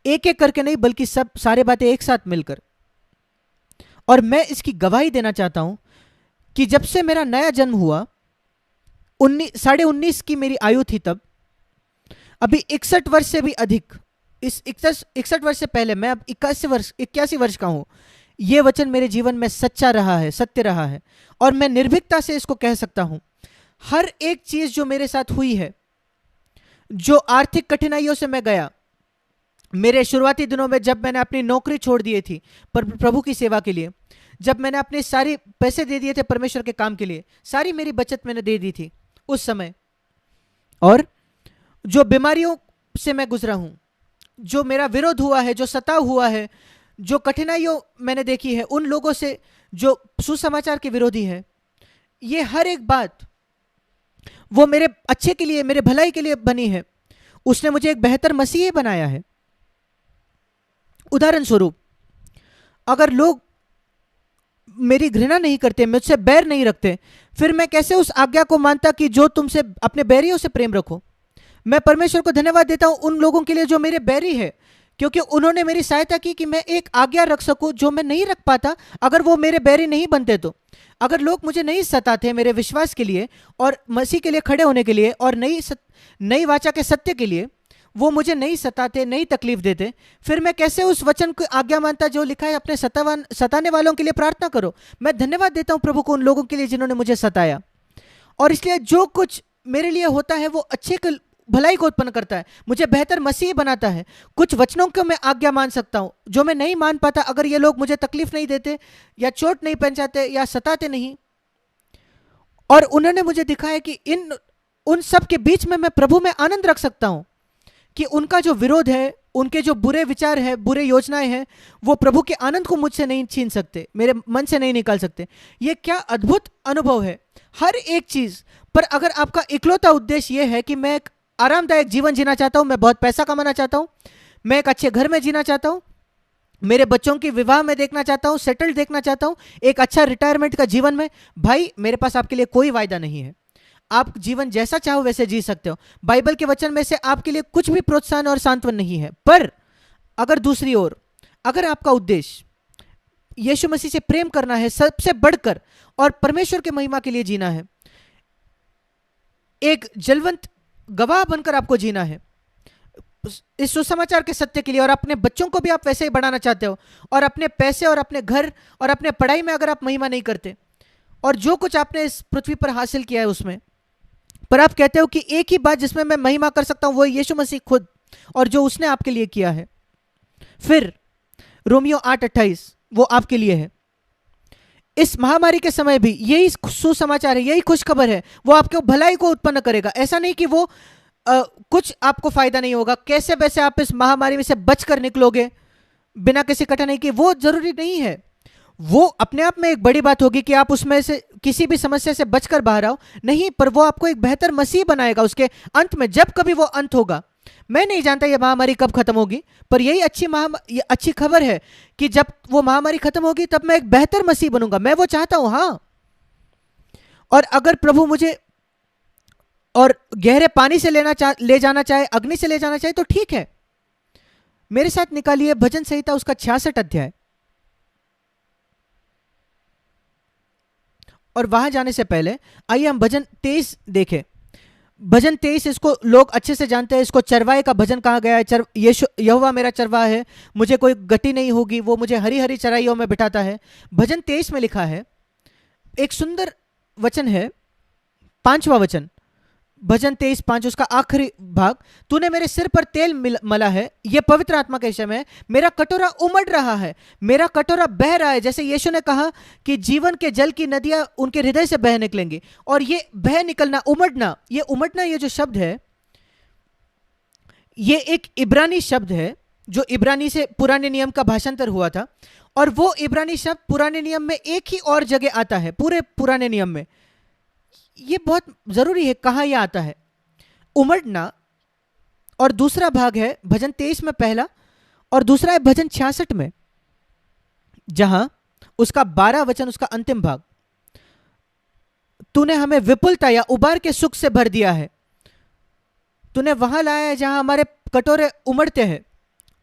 एक एक करके नहीं, बल्कि सब सारे बातें एक साथ मिलकर। और मैं इसकी गवाही देना चाहता हूं कि जब से मेरा नया जन्म हुआ, 19.5 की मेरी आयु थी तब, अभी 61 वर्ष से भी अधिक, इस 61 वर्ष से पहले, मैं अब 81 वर्ष का हूं, यह वचन मेरे जीवन में सच्चा रहा है, सत्य रहा है, और मैं निर्भीकता से इसको कह सकता हूं। हर एक चीज जो मेरे साथ हुई है, जो आर्थिक कठिनाइयों से मैं गया, मेरे शुरुआती दिनों में जब मैंने अपनी नौकरी छोड़ दी थी प्रभु की सेवा के लिए, जब मैंने अपने सारे पैसे दे दिए थे परमेश्वर के काम के लिए, सारी मेरी बचत मैंने दे दी थी उस समय, और जो बीमारियों से मैं गुजरा हूं, जो मेरा विरोध हुआ है, जो सताव हुआ है, जो कठिनाइयों मैंने देखी है उन लोगों से जो सुसमाचार के विरोधी है, ये हर एक बात वो मेरे अच्छे के लिए, मेरे भलाई के लिए बनी है। उसने मुझे एक बेहतर मसीही बनाया है। उदाहरण स्वरूप, अगर लोग मेरी घृणा नहीं करते, मुझसे बैर नहीं रखते, फिर मैं कैसे उस आज्ञा को मानता कि जो तुमसे अपने बैरियों से प्रेम रखो। मैं परमेश्वर को धन्यवाद देता हूं उन लोगों के लिए जो मेरे बैरी है, क्योंकि उन्होंने मेरी सहायता की कि मैं एक आज्ञा रख सकूं जो मैं नहीं रख पाता अगर वो मेरे बैरी नहीं बनते। तो अगर लोग मुझे नहीं सताते मेरे विश्वास के लिए और मसीह के लिए खड़े होने के लिए और नई वाचा के सत्य के लिए, वो मुझे नहीं सताते, नहीं तकलीफ देते, फिर मैं कैसे उस वचन को आज्ञा मानता जो लिखा है, अपने सताने वालों के लिए प्रार्थना करो। मैं धन्यवाद देता हूं प्रभु को उन लोगों के लिए जिन्होंने मुझे सताया, और इसलिए जो कुछ मेरे लिए होता है वो अच्छे भलाई को उत्पन्न करता है, मुझे बेहतर मसीह बनाता है। कुछ वचनों को मैं आज्ञा मान सकता हूं जो मैं नहीं मान पाता अगर ये लोग मुझे तकलीफ नहीं देते या चोट नहीं पहुंचाते या सताते नहीं। और उन्होंने मुझे दिखाया कि उन सब के बीच में मैं प्रभु में आनंद रख सकता हूं, कि उनका जो विरोध है, उनके जो बुरे विचार है, बुरे योजनाएं हैं, वो प्रभु के आनंद को मुझसे नहीं छीन सकते, मेरे मन से नहीं निकाल सकते। ये क्या अद्भुत अनुभव है। हर एक चीज पर अगर आपका इकलौता उद्देश्य ये है कि मैं एक आरामदायक जीवन जीना चाहता हूं, मैं बहुत पैसा कमाना चाहता हूं, मैं एक अच्छे घर में जीना चाहता हूं, मेरे बच्चों की विवाह में देखना चाहता हूं, सेटल्ड देखना चाहता हूं, एक अच्छा रिटायरमेंट का जीवन में, भाई मेरे पास आपके लिए कोई वायदा नहीं है। आप जीवन जैसा चाहो वैसे जी सकते हो। बाइबल के वचन में से आपके लिए कुछ भी प्रोत्साहन और सांत्वन नहीं है। पर अगर दूसरी ओर, अगर आपका उद्देश्य यीशु मसीह से प्रेम करना है सबसे बढ़कर, और परमेश्वर के महिमा के लिए जीना है, एक जलवंत गवाह बनकर आपको जीना है इस सुसमाचार के सत्य के लिए, और अपने बच्चों को भी आप वैसे ही बढ़ाना चाहते हो, और अपने पैसे और अपने घर और अपने पढ़ाई में अगर आप महिमा नहीं करते, और जो कुछ आपने इस पृथ्वी पर हासिल किया है उसमें, पर आप कहते हो कि एक ही बात जिसमें मैं महिमा कर सकता हूं वो यीशु मसीह खुद और जो उसने आपके लिए किया है, फिर रोमियो 8:28 वो आपके लिए है। इस महामारी के समय भी यही सुसमाचार है, यही खुशखबर है, वो आपके भलाई को उत्पन्न करेगा। ऐसा नहीं कि वो कुछ आपको फायदा नहीं होगा, कैसे वैसे आप इस महामारी में से बचकर निकलोगे बिना किसी कठिनाई के, वो जरूरी नहीं है। वो अपने आप में एक बड़ी बात होगी कि आप उसमें से किसी भी समस्या से बचकर बाहर आओ, नहीं, पर वो आपको एक बेहतर मसीह बनाएगा उसके अंत में, जब कभी वो अंत होगा। मैं नहीं जानता ये महामारी कब खत्म होगी, पर यही अच्छी खबर है कि जब वो महामारी खत्म होगी तब मैं एक बेहतर मसीह बनूंगा। मैं वो चाहता हूं, हां। और अगर प्रभु मुझे और गहरे पानी से ले जाना चाहे, अग्नि से ले जाना चाहे, तो ठीक है, मेरे साथ निकालिए भजन संहिता उसका 66 अध्याय। और वहां जाने से पहले आइए हम भजन 23 देखें। भजन 23 इसको लोग अच्छे से जानते हैं, इसको चरवाहे का भजन कहा गया है। यहोवा मेरा चरवाहा है, मुझे कोई गति नहीं होगी, वो मुझे हरी हरी चराइयों में बिठाता है। भजन 23 में लिखा है, एक सुंदर वचन है, 5वां वचन, भजन 23:5, उसका आखिरी भाग। तूने मेरे सिर पर तेल मला है, यह पवित्र आत्मा के विषय में है। मेरा कटोरा उमड़ रहा है, मेरा कटोरा बह रहा है। जैसे यीशु ने कहा कि जीवन के जल की नदियां उनके हृदय से बह निकलेंगी। और ये बह निकलना, उमड़ना, ये जो शब्द है, ये एक इब्रानी शब्द है जो इब्रानी से पुराने नियम का भाषांतर हुआ था। और वो इब्रानी शब्द पुराने नियम में एक ही और जगह आता है, पूरे पुराने नियम में। ये बहुत जरूरी है कहां यह आता है, उमड़ना। और दूसरा भाग है भजन 23 में पहला, और दूसरा है भजन 66 में, जहां उसका 12 वचन, उसका अंतिम भाग। तूने हमें विपुलता या उबार के सुख से भर दिया है, तूने वहां लाया है जहां हमारे कटोरे उमड़ते हैं।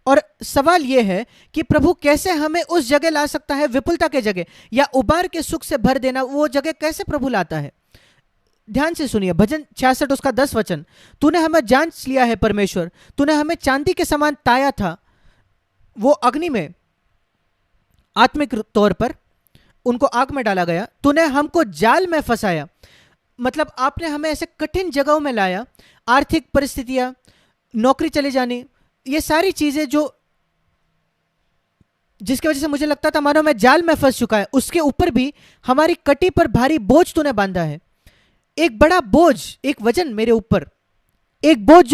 और सवाल यह है कि प्रभु कैसे हमें उस जगह ला सकता है, विपुलता के जगह या उबार के सुख से भर देना, वो जगह कैसे प्रभु लाता है। ध्यान से सुनिए, भजन 66 उसका 10 वचन। तूने हमें जांच लिया है परमेश्वर, तूने हमें चांदी के समान ताया था। वो अग्नि में, आत्मिक तौर पर उनको आग में डाला गया। तूने हमको जाल में फंसाया, मतलब आपने हमें ऐसे कठिन जगहों में लाया। आर्थिक परिस्थितियां, नौकरी चले जानी, ये सारी चीजें जो जिसकी वजह से मुझे लगता था मानो मैं जाल में फंस चुका है, उसके ऊपर भी हमारी कटी पर भारी बोझ तूने बांधा है। एक बड़ा बोझ, एक वजन मेरे ऊपर, एक बोझ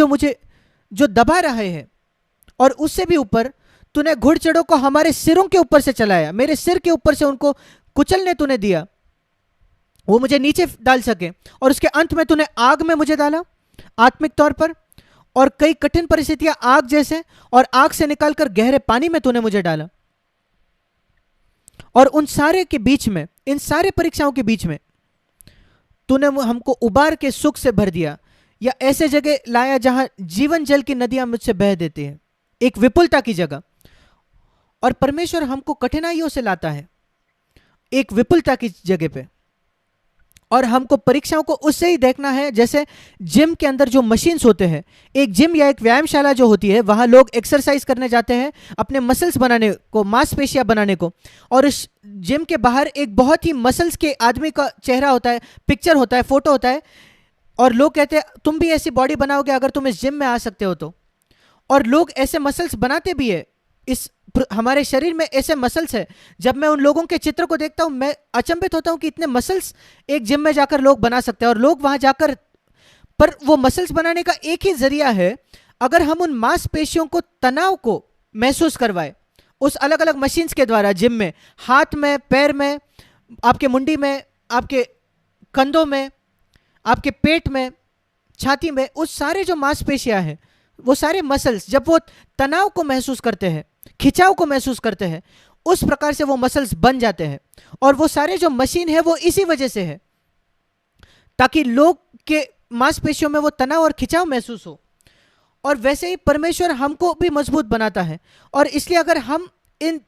जो दबा रहे हैं। और उससे भी ऊपर तूने घुड़चड़ों को हमारे सिरों के ऊपर से चलाया, मेरे सिर के ऊपर से उनको कुचलने तूने दिया, वो मुझे नीचे डाल सके। और उसके अंत में तूने आग में मुझे डाला, आत्मिक तौर पर। और कई कठिन परिस्थितियां आग जैसे, और आग से निकालकर गहरे पानी में तूने मुझे डाला। और उन सारे के बीच में, इन सारे परीक्षाओं के बीच में तूने हमको उबार के सुख से भर दिया, या ऐसे जगह लाया जहां जीवन जल की नदियां मुझसे बह देती हैं, एक विपुलता की जगह। और परमेश्वर हमको कठिनाइयों से लाता है एक विपुलता की जगह पे। और हमको परीक्षाओं को उससे ही देखना है जैसे जिम के अंदर जो मशीन्स होते हैं, एक जिम या एक व्यायामशाला जो होती है, वहां लोग एक्सरसाइज करने जाते हैं अपने मसल्स बनाने को, मांसपेशियां बनाने को। और इस जिम के बाहर एक बहुत ही मसल्स के आदमी का चेहरा होता है, पिक्चर होता है, फोटो होता है। और लोग कहते हैं तुम भी ऐसी बॉडी बनाओगे अगर तुम इस जिम में आ सकते हो तो। और लोग ऐसे मसल्स बनाते भी है, इस हमारे शरीर में ऐसे मसल्स है। जब मैं उन लोगों के चित्र को देखता हूं मैं अचंभित होता हूं कि इतने मसल्स एक जिम में जाकर लोग बना सकते हैं। और लोग वहां जाकर, पर वो मसल्स बनाने का एक ही जरिया है, अगर हम उन मांसपेशियों को, तनाव को महसूस करवाए उस अलग अलग मशीन्स के द्वारा, जिम में, हाथ में, पैर में, आपके मुंडी में, आपके कंधों में, आपके पेट में, छाती में, उस सारे जो मांसपेशियां हैं, वो सारे मसल्स जब वो तनाव को महसूस करते हैं, खिंचाव को महसूस करते हैं, उस प्रकार से वो मसल्स बन जाते हैं। और वो सारे जो मशीन है वो इसी वजह से है, ताकि लोग के मांसपेशियों में वो तनाव और खिंचाव महसूस हो। और वैसे ही परमेश्वर हमको भी मजबूत बनाता है। और इसलिए अगर हम इन,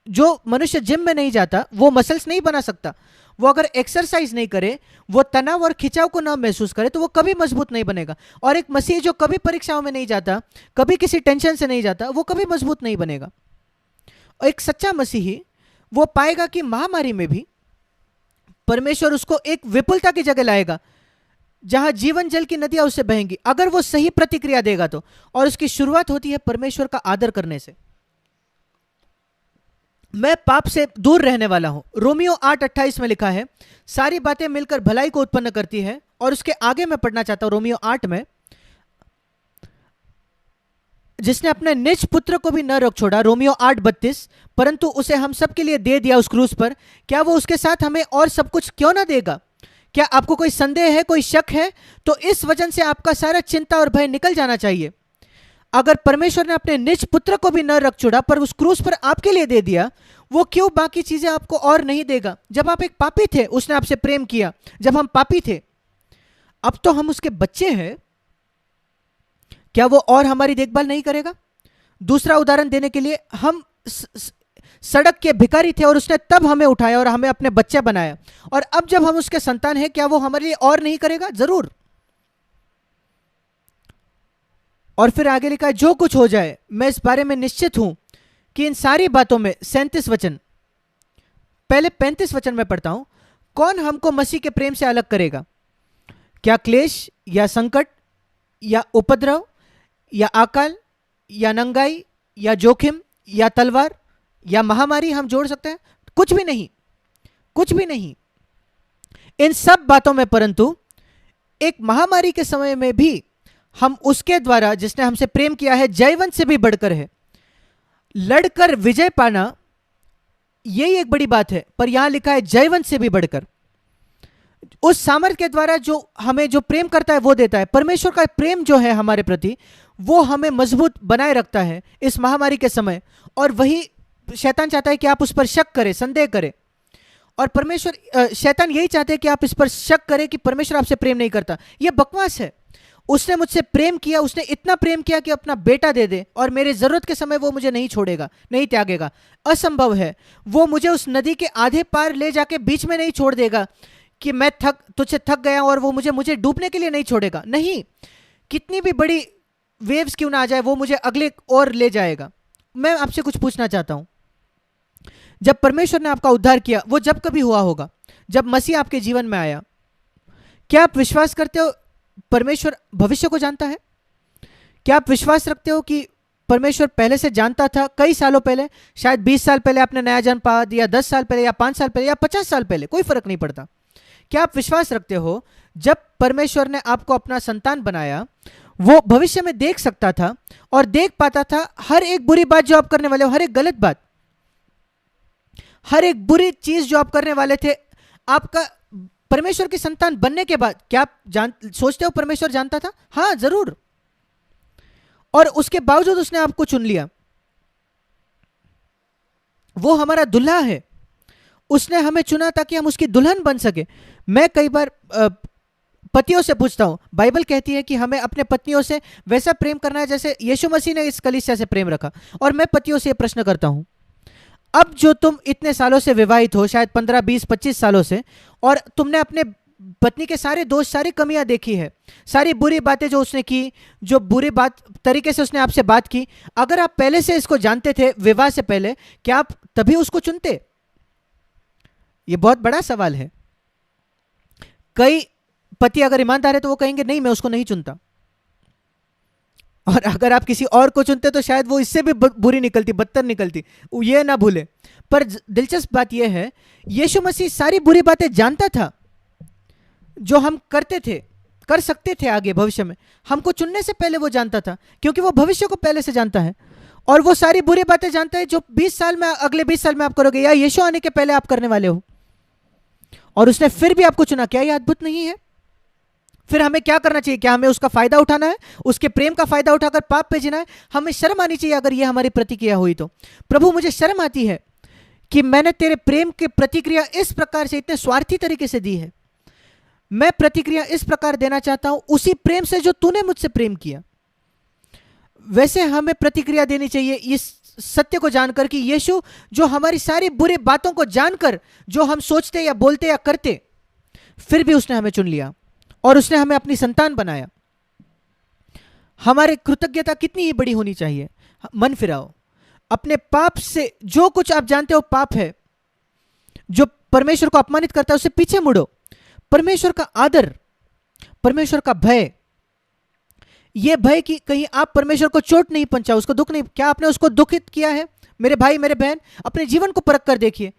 जो मनुष्य जिम में नहीं जाता वो मसल्स नहीं बना सकता, वो अगर एक्सरसाइज नहीं करे, वो तनाव और खिंचाव को ना महसूस करे, तो वो कभी मजबूत नहीं बनेगा। और एक मसीह जो कभी परीक्षाओं में नहीं जाता, कभी किसी टेंशन से नहीं जाता, वो कभी मजबूत नहीं बनेगा। और एक सच्चा मसीही वो पाएगा कि महामारी में भी परमेश्वर उसको एक विपुलता की जगह लाएगा जहां जीवन जल की नदियां उससे बहेंगी, अगर वो सही प्रतिक्रिया देगा तो। और उसकी शुरुआत होती है परमेश्वर का आदर करने से। मैं पाप से दूर रहने वाला हूं, रोमियो 8:28 में लिखा है, सारी बातें मिलकर भलाई को उत्पन्न करती है। और उसके आगे मैं पढ़ना चाहता हूं रोमियो 8 में, जिसने अपने निज पुत्र को भी न रोक छोड़ा, रोमियो 8:32, परंतु उसे हम सब के लिए दे दिया उस क्रूस पर, क्या वो उसके साथ हमें और सब कुछ क्यों ना देगा। क्या आपको कोई संदेह है, कोई शक है, तो इस वजन से आपका सारा चिंता और भय निकल जाना चाहिए। अगर परमेश्वर ने अपने निज पुत्र को भी न रख छोड़ा पर उस क्रूस पर आपके लिए दे दिया, वो क्यों बाकी चीजें आपको और नहीं देगा। जब आप एक पापी थे उसने आपसे प्रेम किया, जब हम पापी थे, अब तो हम उसके बच्चे हैं, क्या वो और हमारी देखभाल नहीं करेगा। दूसरा उदाहरण देने के लिए, हम सड़क के भिखारी थे और उसने तब हमें उठाया और हमें अपने बच्चे बनाया, और अब जब हम उसके संतान हैं, क्या वो हमारे लिए और नहीं करेगा? जरूर। और फिर आगे लिखा है, जो कुछ हो जाए मैं इस बारे में निश्चित हूं कि इन सारी बातों में 37 वचन, पहले 35 वचन में पढ़ता हूं, कौन हमको मसीह के प्रेम से अलग करेगा? क्या क्लेश या संकट या उपद्रव या अकाल या नंगाई या जोखिम या तलवार या महामारी हम जोड़ सकते हैं? कुछ भी नहीं, कुछ भी नहीं। इन सब बातों में, परंतु एक महामारी के समय में भी हम उसके द्वारा जिसने हमसे प्रेम किया है, जयवंत से भी बढ़कर है। लड़कर विजय पाना यही एक बड़ी बात है, पर यहां लिखा है जयवंत से भी बढ़कर। उस सामर्थ्य के द्वारा जो हमें जो प्रेम करता है वो देता है। परमेश्वर का प्रेम जो है हमारे प्रति, वो हमें मजबूत बनाए रखता है इस महामारी के समय। और वही शैतान चाहता है कि आप उस पर शक करें, संदेह करें। और परमेश्वर, शैतान यही चाहते हैं कि आप इस पर शक करें कि परमेश्वर आपसे प्रेम नहीं करता। यह बकवास है। उसने मुझसे प्रेम किया, उसने इतना प्रेम किया कि अपना बेटा दे दे, और मेरे जरूरत के समय वो मुझे नहीं छोड़ेगा, नहीं त्यागेगा। असंभव है। वो मुझे उस नदी के आधे पार ले जाके बीच में नहीं छोड़ देगा कि मैं तुझसे थक गया और वो मुझे डूबने के लिए नहीं छोड़ेगा। नहीं, कितनी भी बड़ी वेव्स क्यों ना आ जाए, वो मुझे अगले और ले जाएगा। मैं आपसे कुछ पूछना चाहता हूं, जब परमेश्वर ने आपका उद्धार किया, वो जब कभी हुआ होगा जब मसीह आपके जीवन में आया, क्या आप विश्वास करते हो परमेश्वर भविष्य को जानता है? क्या आप विश्वास रखते हो कि परमेश्वर पहले से जानता था? कई सालों पहले, शायद 20 साल पहले आपने नया जन्म पा दिया, 10 साल पहले या 5 साल पहले या 50 साल पहले, कोई फर्क नहीं पड़ता। क्या आप विश्वास रखते हो जब परमेश्वर ने आपको अपना संतान बनाया, वो भविष्य में देख सकता था और देख पाता था हर एक बुरी बात जो आप करने वाले हो, हर एक गलत बात, हर एक बुरी चीज जो आप करने वाले थे? आपका परमेश्वर की संतान बनने के बाद क्या आप सोचते हो परमेश्वर जानता था? हां, जरूर। और उसके बावजूद उसने आपको चुन लिया। वो हमारा दुल्हा है। उसने हमें चुना ताकि हम उसकी दुल्हन बन सके। मैं कई बार पतियों से पूछता हूं, बाइबल कहती है कि हमें अपने पत्नियों से वैसा प्रेम करना है जैसे यीशु मसीह ने इस कलीसिया से प्रेम रखा। और मैं पतियों से यह प्रश्न करता हूं, अब जो तुम इतने सालों से विवाहित हो, शायद 15, 20, 25 सालों से, और तुमने अपने पत्नी के सारे दोष, सारी कमियां देखी है, सारी बुरी बातें जो उसने की, जो बुरी बात तरीके से उसने आपसे बात की, अगर आप पहले से इसको जानते थे विवाह से पहले, क्या आप तभी उसको चुनते? यह बहुत बड़ा सवाल है। कई पति अगर ईमानदार है तो वो कहेंगे नहीं, मैं उसको नहीं चुनता। और अगर आप किसी और को चुनते तो शायद वो इससे भी बुरी निकलती, बदतर निकलती। ये ना भूले। पर दिलचस्प बात यह है, यीशु मसीह सारी बुरी बातें जानता था जो हम करते थे, कर सकते थे आगे भविष्य में। हमको चुनने से पहले वो जानता था, क्योंकि वो भविष्य को पहले से जानता है। और वो सारी बुरी बातें जानता है जो 20 साल में, अगले 20 साल में आप करोगे या यीशु आने के पहले आप करने वाले हो। और उसने फिर भी आपको चुना। क्या यह अद्भुत नहीं है? फिर हमें क्या करना चाहिए? क्या हमें उसका फायदा उठाना है? उसके प्रेम का फायदा उठाकर पाप पे जीना है? हमें शर्म आनी चाहिए अगर यह हमारी प्रतिक्रिया हुई तो। प्रभु, मुझे शर्म आती है कि मैंने तेरे प्रेम की प्रतिक्रिया इस प्रकार से, इतने स्वार्थी तरीके से दी है। मैं प्रतिक्रिया इस प्रकार देना चाहता हूं, उसी प्रेम से जो तूने मुझसे प्रेम किया। वैसे हमें प्रतिक्रिया देनी चाहिए इस सत्य को जानकर कि यीशु जो हमारी सारी बुरी बातों को जानकर जो हम सोचते या बोलते या करते, फिर भी उसने हमें चुन लिया और उसने हमें अपनी संतान बनाया। हमारी कृतज्ञता कितनी ही बड़ी होनी चाहिए। मन फिराओ अपने पाप से। जो कुछ आप जानते हो पाप है, जो परमेश्वर को अपमानित करता है, उससे पीछे मुड़ो। परमेश्वर का आदर, परमेश्वर का भय, यह भय कि कहीं आप परमेश्वर को चोट नहीं पहुंचाओ, उसको दुख नहीं। क्या आपने उसको दुखित किया है? मेरे भाई, मेरे बहन, अपने जीवन को परख कर देखिए।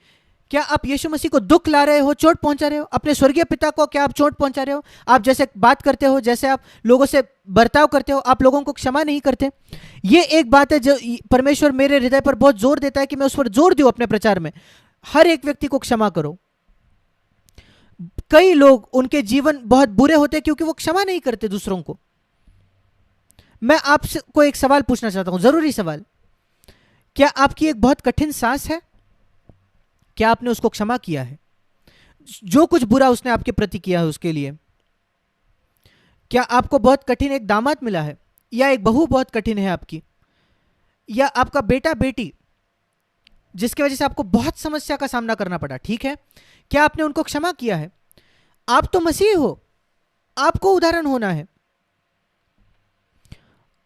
क्या आप यीशु मसीह को दुख ला रहे हो, चोट पहुंचा रहे हो? अपने स्वर्गीय पिता को क्या आप चोट पहुंचा रहे हो? आप जैसे बात करते हो, जैसे आप लोगों से बर्ताव करते हो, आप लोगों को क्षमा नहीं करते। ये एक बात है जो परमेश्वर मेरे हृदय पर बहुत जोर देता है कि मैं उस पर जोर दूं अपने प्रचार में। हर एक व्यक्ति को क्षमा करो। कई लोग, उनके जीवन बहुत बुरे होते हैं क्योंकि वो क्षमा नहीं करते दूसरों को। मैं आपसे को एक सवाल पूछना चाहता हूं, जरूरी सवाल। क्या आपकी एक बहुत कठिन सास है? क्या आपने उसको क्षमा किया है? जो कुछ बुरा उसने आपके प्रति किया है उसके लिए। क्या आपको बहुत कठिन एक दामाद मिला है या एक बहू बहुत कठिन है आपकी? या आपका बेटा बेटी जिसकी वजह से आपको बहुत समस्या का सामना करना पड़ा, ठीक है, क्या आपने उनको क्षमा किया है? आप तो मसीह हो, आपको उदाहरण होना है।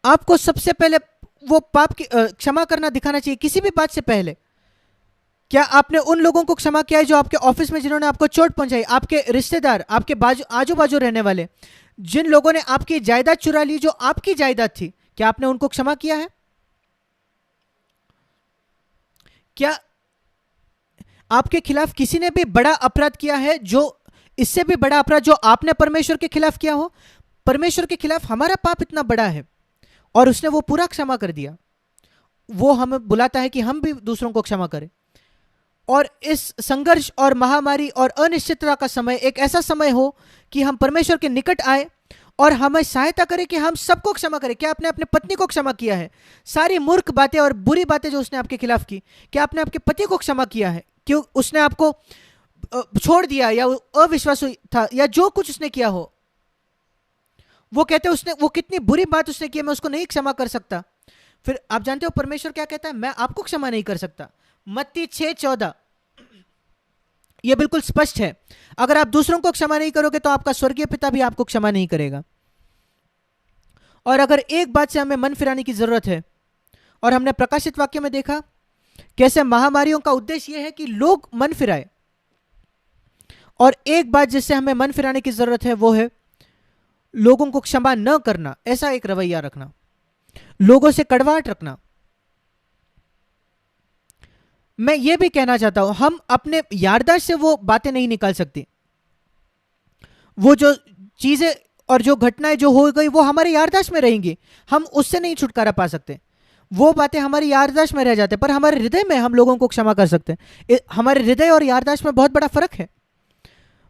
आपको सबसे पहले वो पाप की क्षमा करना दिखाना चाहिए किसी भी बात से पहले। क्या आपने उन लोगों को क्षमा किया है जो आपके ऑफिस में जिन्होंने आपको चोट पहुंचाई, आपके रिश्तेदार, आपके बाजू आजू बाजू रहने वाले, जिन लोगों ने आपकी जायदाद चुरा ली जो आपकी जायदाद थी, क्या आपने उनको क्षमा किया है? क्या आपके खिलाफ किसी ने भी बड़ा अपराध किया है, जो इससे भी बड़ा अपराध जो आपने परमेश्वर के खिलाफ किया हो? परमेश्वर के खिलाफ हमारा पाप इतना बड़ा है और उसने वो पूरा क्षमा कर दिया। वो हमें बुलाता है कि हम भी दूसरों को क्षमा करें। और इस संघर्ष और महामारी और अनिश्चितता का समय एक ऐसा समय हो कि हम परमेश्वर के निकट आए और हमें सहायता करे कि हम सबको क्षमा करें। क्या आपने अपने पत्नी को क्षमा किया है? सारी मूर्ख बातें और बुरी बातें जो उसने आपके खिलाफ की, क्या आपने आपके पति को क्षमा किया है? क्यों उसने आपको छोड़ दिया या अविश्वासु था या जो कुछ उसने किया हो, वो कहते उसने वो कितनी बुरी बात उसने की, मैं उसको नहीं क्षमा कर सकता। फिर आप जानते हो परमेश्वर क्या कहता है? मैं आपको क्षमा नहीं कर सकता। मत्ती 6:14, यह बिल्कुल स्पष्ट है। अगर आप दूसरों को क्षमा नहीं करोगे तो आपका स्वर्गीय पिता भी आपको क्षमा नहीं करेगा। और अगर एक बात से हमें मन फिराने की जरूरत है, और हमने प्रकाशित वाक्य में देखा कैसे महामारियों का उद्देश्य यह है कि लोग मन फिराए, और एक बात जिससे हमें मन फिराने की जरूरत है वो है लोगों को क्षमा न करना, ऐसा एक रवैया रखना, लोगों से कड़वाहट रखना। मैं यह भी कहना चाहता हूं, हम अपने याददाश्त से वो बातें नहीं निकाल सकते। वो जो चीजें और जो घटनाएं जो हो गई वो हमारे याददाश्त में रहेंगी, हम उससे नहीं छुटकारा पा सकते। वो बातें हमारी याददाश्त में रह जाते, पर हमारे हृदय में हम लोगों को क्षमा कर सकते हैं। हमारे हृदय और याददाश्त में बहुत बड़ा फर्क है।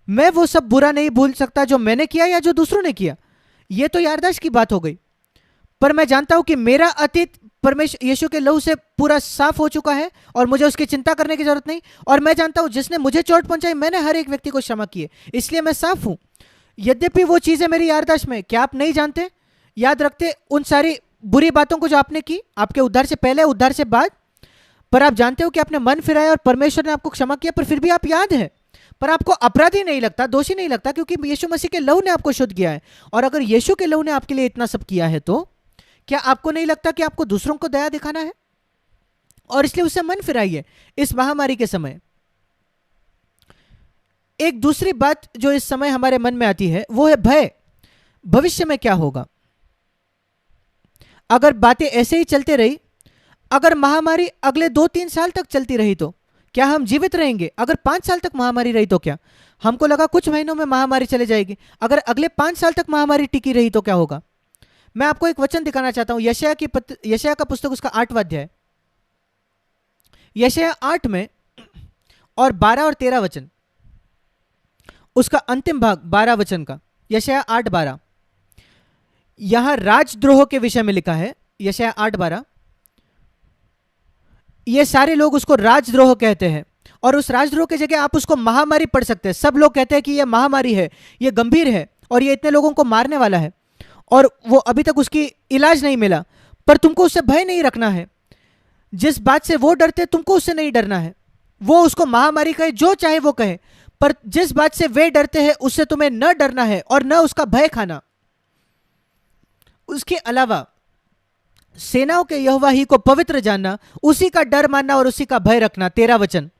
मैं वो सब बुरा नहीं भूल सकता जो मैंने किया या जो दूसरों ने किया, ये तो याददाश्त की बात हो गई। पर मैं जानता हूं कि मेरा अतीत परमेश्वर यीशु के लहू से पूरा साफ हो चुका है और मुझे उसकी चिंता करने की जरूरत नहीं। और मैं जानता हूं जिसने मुझे चोट पहुंचाई, मैंने हर एक व्यक्ति को क्षमा किए, इसलिए मैं साफ हूं। यद्यपि वो चीजें मेरी याददाश्त में, क्या आप नहीं जानते, याद रखते उन सारी बुरी बातों को जो आपने की, आपके उद्धार से पहले, उद्धार से बाद? पर आप जानते हो कि आपने मन फिराया और परमेश्वर ने आपको क्षमा किया, पर फिर भी आप याद है, पर आपको अपराधी नहीं लगता, दोषी नहीं लगता, क्योंकि यीशु मसीह के लहू ने आपको शुद्ध किया है। और अगर यीशु के लहू ने आपके लिए इतना सब किया है, तो क्या आपको नहीं लगता कि आपको दूसरों को दया दिखाना है? और इसलिए उससे मन फिराइए इस महामारी के समय। एक दूसरी बात जो इस समय हमारे मन में आती है वो है भय। भविष्य में क्या होगा? अगर बातें ऐसे ही चलते रही, अगर महामारी अगले 2-3 साल तक चलती रही, तो क्या हम जीवित रहेंगे? अगर 5 साल तक महामारी रही तो क्या? हमको लगा कुछ महीनों में महामारी चले जाएगी, अगर अगले 5 साल तक महामारी टिकी रही तो क्या होगा? मैं आपको एक वचन दिखाना चाहता हूं, यशायाह का पुस्तक, उसका 8वां अध्याय, यशायाह 8 में और 12 और 13 वचन, उसका अंतिम भाग 12 वचन का, यशायाह 8:12। यहां राजद्रोह के विषय में लिखा है, यशायाह 8:12। ये सारे लोग उसको राजद्रोह कहते हैं, और उस राजद्रोह की जगह आप उसको महामारी पढ़ सकते हैं। सब लोग कहते हैं कि यह महामारी है, यह गंभीर है और यह इतने लोगों को मारने वाला है, और वो अभी तक उसकी इलाज नहीं मिला। पर तुमको उससे भय नहीं रखना है। जिस बात से वो डरते तुमको उससे नहीं डरना है। वो उसको महामारी कहे, जो चाहे वो कहे, पर जिस बात से वे डरते हैं उससे तुम्हें न डरना है और न उसका भय खाना। उसके अलावा सेनाओं के यहोवा ही को पवित्र जानना, उसी का डर मानना और उसी का भय रखना, 13 वचन,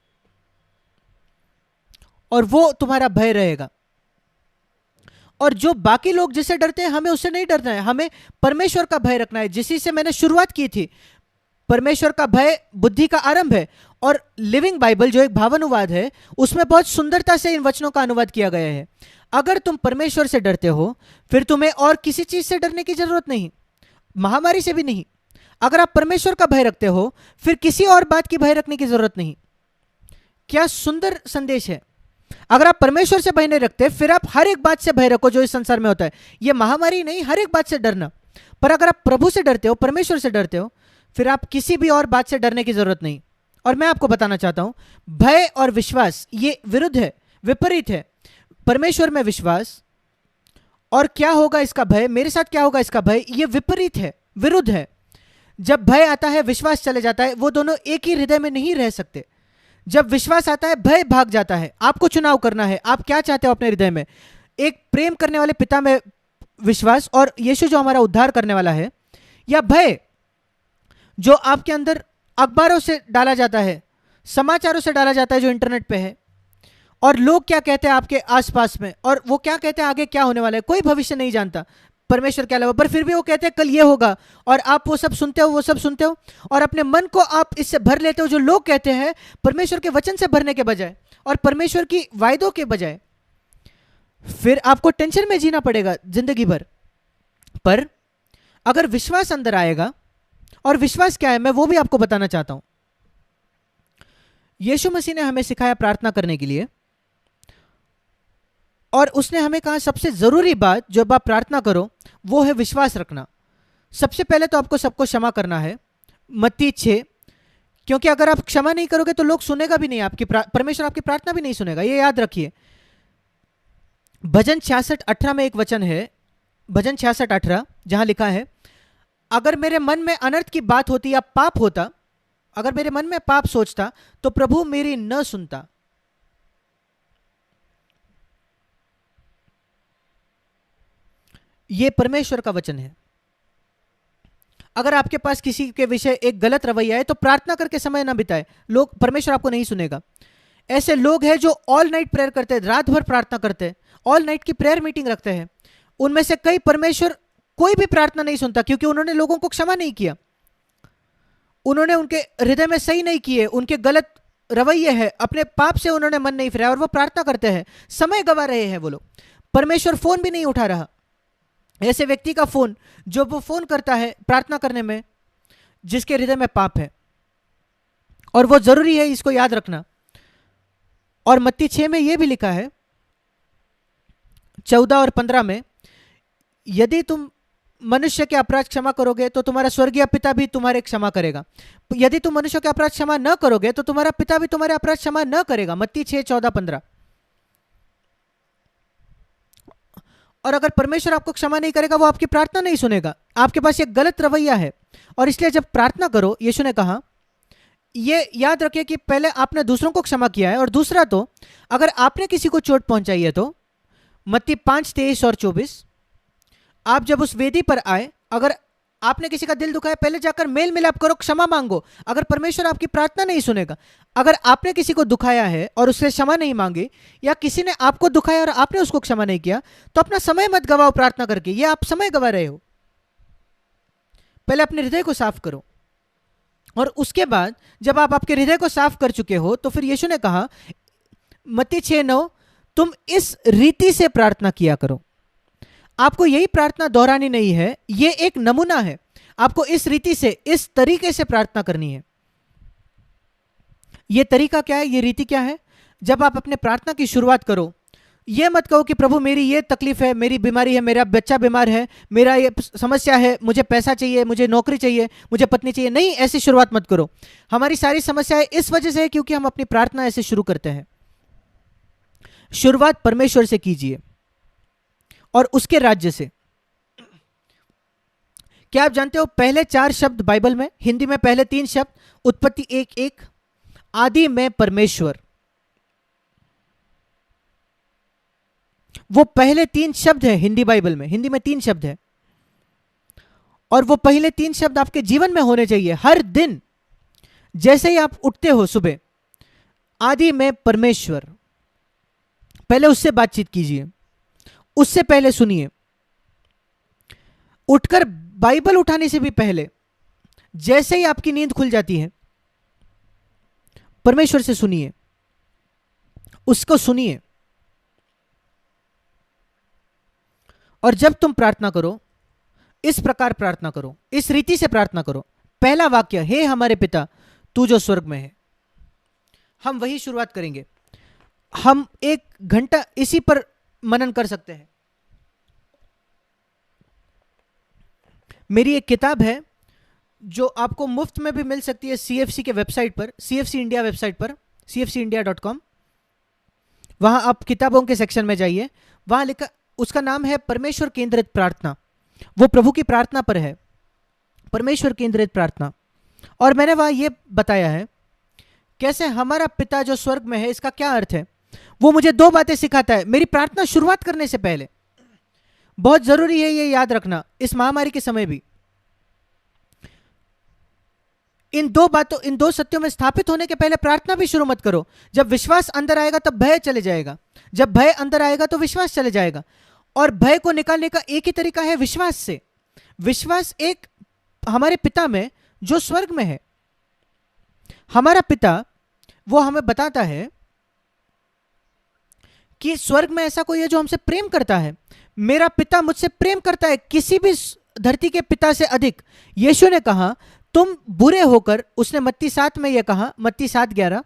और वो तुम्हारा भय रहेगा। और जो बाकी लोग जिससे डरते हैं, हमें उससे नहीं डरना है, हमें परमेश्वर का भय रखना है, जिसी से मैंने शुरुआत की थी। परमेश्वर का भय बुद्धि का आरंभ है। और लिविंग बाइबल जो एक भावानुवाद है, उसमें बहुत सुंदरता से इन वचनों का अनुवाद किया गया है। अगर तुम परमेश्वर से डरते हो, फिर तुम्हें और किसी चीज से डरने की जरूरत नहीं, महामारी से भी नहीं। अगर आप परमेश्वर का भय रखते हो, फिर किसी और बात की भय रखने की जरूरत नहीं। क्या सुंदर संदेश है। अगर आप परमेश्वर से भय नहीं रखते, फिर आप हर एक बात से भय रखो जो इस संसार में होता है। यह महामारी नहीं, हर एक बात से डरना। पर अगर आप प्रभु से डरते हो, परमेश्वर से डरते हो, फिर आप किसी भी और बात से डरने की जरूरत नहीं। और मैं आपको बताना चाहता हूं, भय और विश्वास ये विरुद्ध है, विपरीत है। परमेश्वर में विश्वास और क्या होगा इसका भय, मेरे साथ क्या होगा इसका भय, ये विपरीत है, विरुद्ध है। जब भय आता है विश्वास चले जाता है, वो दोनों एक ही हृदय में नहीं रह सकते। जब विश्वास आता है भय भाग जाता है। आपको चुनाव करना है, आप क्या चाहते हो अपने हृदय में, एक प्रेम करने वाले पिता में विश्वास और यीशु जो हमारा उद्धार करने वाला है, या भय जो आपके अंदर अखबारों से डाला जाता है, समाचारों से डाला जाता है जो इंटरनेट पे है, और लोग क्या कहते हैं आपके आसपास में, और वो क्या कहते हैं आगे क्या होने वाला है, कोई भविष्य नहीं जानता परमेश्वर के अलावा, पर फिर भी वो कहते हैं कल ये होगा, और आप वो सब सुनते हो, वो सब सुनते हो, और अपने मन को आप इससे भर लेते हो जो लोग कहते हैं, परमेश्वर के वचन से भरने के बजाय और परमेश्वर की वायदों के बजाय। फिर आपको टेंशन में जीना पड़ेगा जिंदगी भर। पर अगर विश्वास अंदर आएगा, और विश्वास क्या है मैं वो भी आपको बताना चाहता हूं। यीशु मसीह ने हमें सिखाया प्रार्थना करने के लिए, और उसने हमें कहा सबसे जरूरी बात जब आप प्रार्थना करो वो है विश्वास रखना। सबसे पहले तो आपको सबको क्षमा करना है, मत्ती 6, क्योंकि अगर आप क्षमा नहीं करोगे तो लोग सुनेगा भी नहीं आपकी परमेश्वर आपकी प्रार्थना भी नहीं सुनेगा, ये याद रखिए। भजन 66:18 में एक वचन है, भजन 66:18, जहां लिखा है, अगर मेरे मन में अनर्थ की बात होती या पाप होता, अगर मेरे मन में पाप सोचता तो प्रभु मेरी न सुनता। यह परमेश्वर का वचन है। अगर आपके पास किसी के विषय एक गलत रवैया है तो प्रार्थना करके समय ना बिताए, लोग परमेश्वर आपको नहीं सुनेगा। ऐसे लोग हैं जो ऑल नाइट प्रेयर करते हैं, रात भर प्रार्थना करते हैं, ऑल नाइट की प्रेयर मीटिंग रखते हैं, उनमें से कई परमेश्वर कोई भी प्रार्थना नहीं सुनता, क्योंकि उन्होंने लोगों को क्षमा नहीं किया, उन्होंने उनके हृदय में सही नहीं किए, उनके गलत रवैये है, अपने पाप से उन्होंने मन नहीं फिराया, और वो प्रार्थना करते हैं, समय गवा रहे हैं वो लोग। परमेश्वर फोन भी नहीं उठा रहा। ऐसे व्यक्ति का फोन, जो वो फोन करता है प्रार्थना करने में, जिसके हृदय में पाप है, और वो जरूरी है, इसको याद रखना। और मत्ती 6 में यह भी लिखा है 14 और 15 में, यदि तुम मनुष्य के अपराध क्षमा करोगे तो तुम्हारा स्वर्गीय पिता भी तुम्हारे क्षमा करेगा, यदि तुम मनुष्य के अपराध क्षमा न करोगे तो तुम्हारा पिता भी तुम्हारे अपराध क्षमा न करेगा। मत्ती 6, 14, 15। और अगर परमेश्वर आपको क्षमा नहीं करेगा, वो आपकी प्रार्थना नहीं सुनेगा, आपके पास एक गलत रवैया है। और इसलिए जब प्रार्थना करो, यीशु ने कहा, ये याद रखिए कि पहले आपने दूसरों को क्षमा किया है, और दूसरा तो अगर आपने किसी को चोट पहुंचाई है तो मत्ती 5, 23 और 24, आप जब उस वेदी पर आए, अगर आपने किसी का दिल दुखाया, पहले जाकर मेल मिलाप करो, क्षमा मांगो। अगर परमेश्वर आपकी प्रार्थना नहीं सुनेगा, अगर आपने किसी को दुखाया है और उससे क्षमा नहीं मांगी, या किसी ने आपको दुखाया और आपने उसको क्षमा नहीं किया, तो अपना समय मत गवाओ प्रार्थना करके, ये आप समय गवा रहे हो। पहले अपने हृदय को साफ करो, और उसके बाद जब आप आपके हृदय को साफ कर चुके हो तो फिर यीशु ने कहा मत्ती 6:9, तुम इस रीति से प्रार्थना किया करो। आपको यही प्रार्थना दोहरानी नहीं है, यह एक नमूना है, आपको इस रीति से, इस तरीके से प्रार्थना करनी है। यह तरीका क्या है, यह रीति क्या है? जब आप अपने प्रार्थना की शुरुआत करो, यह मत कहो कि प्रभु मेरी ये तकलीफ है, मेरी बीमारी है, मेरा बच्चा बीमार है, मेरा ये समस्या है, मुझे पैसा चाहिए, मुझे नौकरी चाहिए, मुझे पत्नी चाहिए। नहीं, ऐसी शुरुआत मत करो। हमारी सारी समस्याएं इस वजह से है क्योंकि हम अपनी प्रार्थना ऐसे शुरू करते हैं। शुरुआत परमेश्वर से कीजिए और उसके राज्य से। क्या आप जानते हो पहले 4 शब्द बाइबल में, हिंदी में पहले 3 शब्द, उत्पत्ति 1:1, आदि में परमेश्वर, वो पहले 3 शब्द है हिंदी बाइबल में, हिंदी में 3 शब्द है, और वो पहले 3 शब्द आपके जीवन में होने चाहिए हर दिन। जैसे ही आप उठते हो सुबह, आदि में परमेश्वर, पहले उससे बातचीत कीजिए, उससे पहले सुनिए। उठकर बाइबल उठाने से भी पहले, जैसे ही आपकी नींद खुल जाती है, परमेश्वर से सुनिए, उसको सुनिए। और जब तुम प्रार्थना करो, इस प्रकार प्रार्थना करो, इस रीति से प्रार्थना करो। पहला वाक्य, हे हमारे पिता तू जो स्वर्ग में है। हम वही शुरुआत करेंगे। हम 1 घंटा इसी पर मनन कर सकते हैं। मेरी एक किताब है जो आपको मुफ्त में भी मिल सकती है CFC के वेबसाइट पर, CFC इंडिया वेबसाइट पर, cfcindia.com। वहां आप किताबों के सेक्शन में जाइए, वहां लिखा, उसका नाम है परमेश्वर केंद्रित प्रार्थना। वो प्रभु की प्रार्थना पर है। परमेश्वर केंद्रित प्रार्थना। और मैंने वहां ये बताया है कैसे हमारा पिता जो स्वर्ग में है, इसका क्या अर्थ है। वो मुझे दो बातें सिखाता है मेरी प्रार्थना शुरुआत करने से पहले। बहुत जरूरी है ये याद रखना इस महामारी के समय भी। इन दो सत्यों में स्थापित होने के पहले प्रार्थना भी शुरू मत करो। जब विश्वास अंदर आएगा तब भय चले जाएगा, जब भय अंदर आएगा तो विश्वास चले जाएगा। और भय को निकालने का एक ही तरीका है विश्वास से। विश्वास एक हमारे पिता में जो स्वर्ग में है, हमारा पिता वो हमें बताता है कि स्वर्ग में ऐसा कोई है जो हमसे प्रेम करता है। मेरा पिता मुझसे प्रेम करता है किसी भी धरती के पिता से अधिक। यीशु ने कहा तुम बुरे होकर, उसने मत्ती 7 में यह कहा, मत्ती 7:11,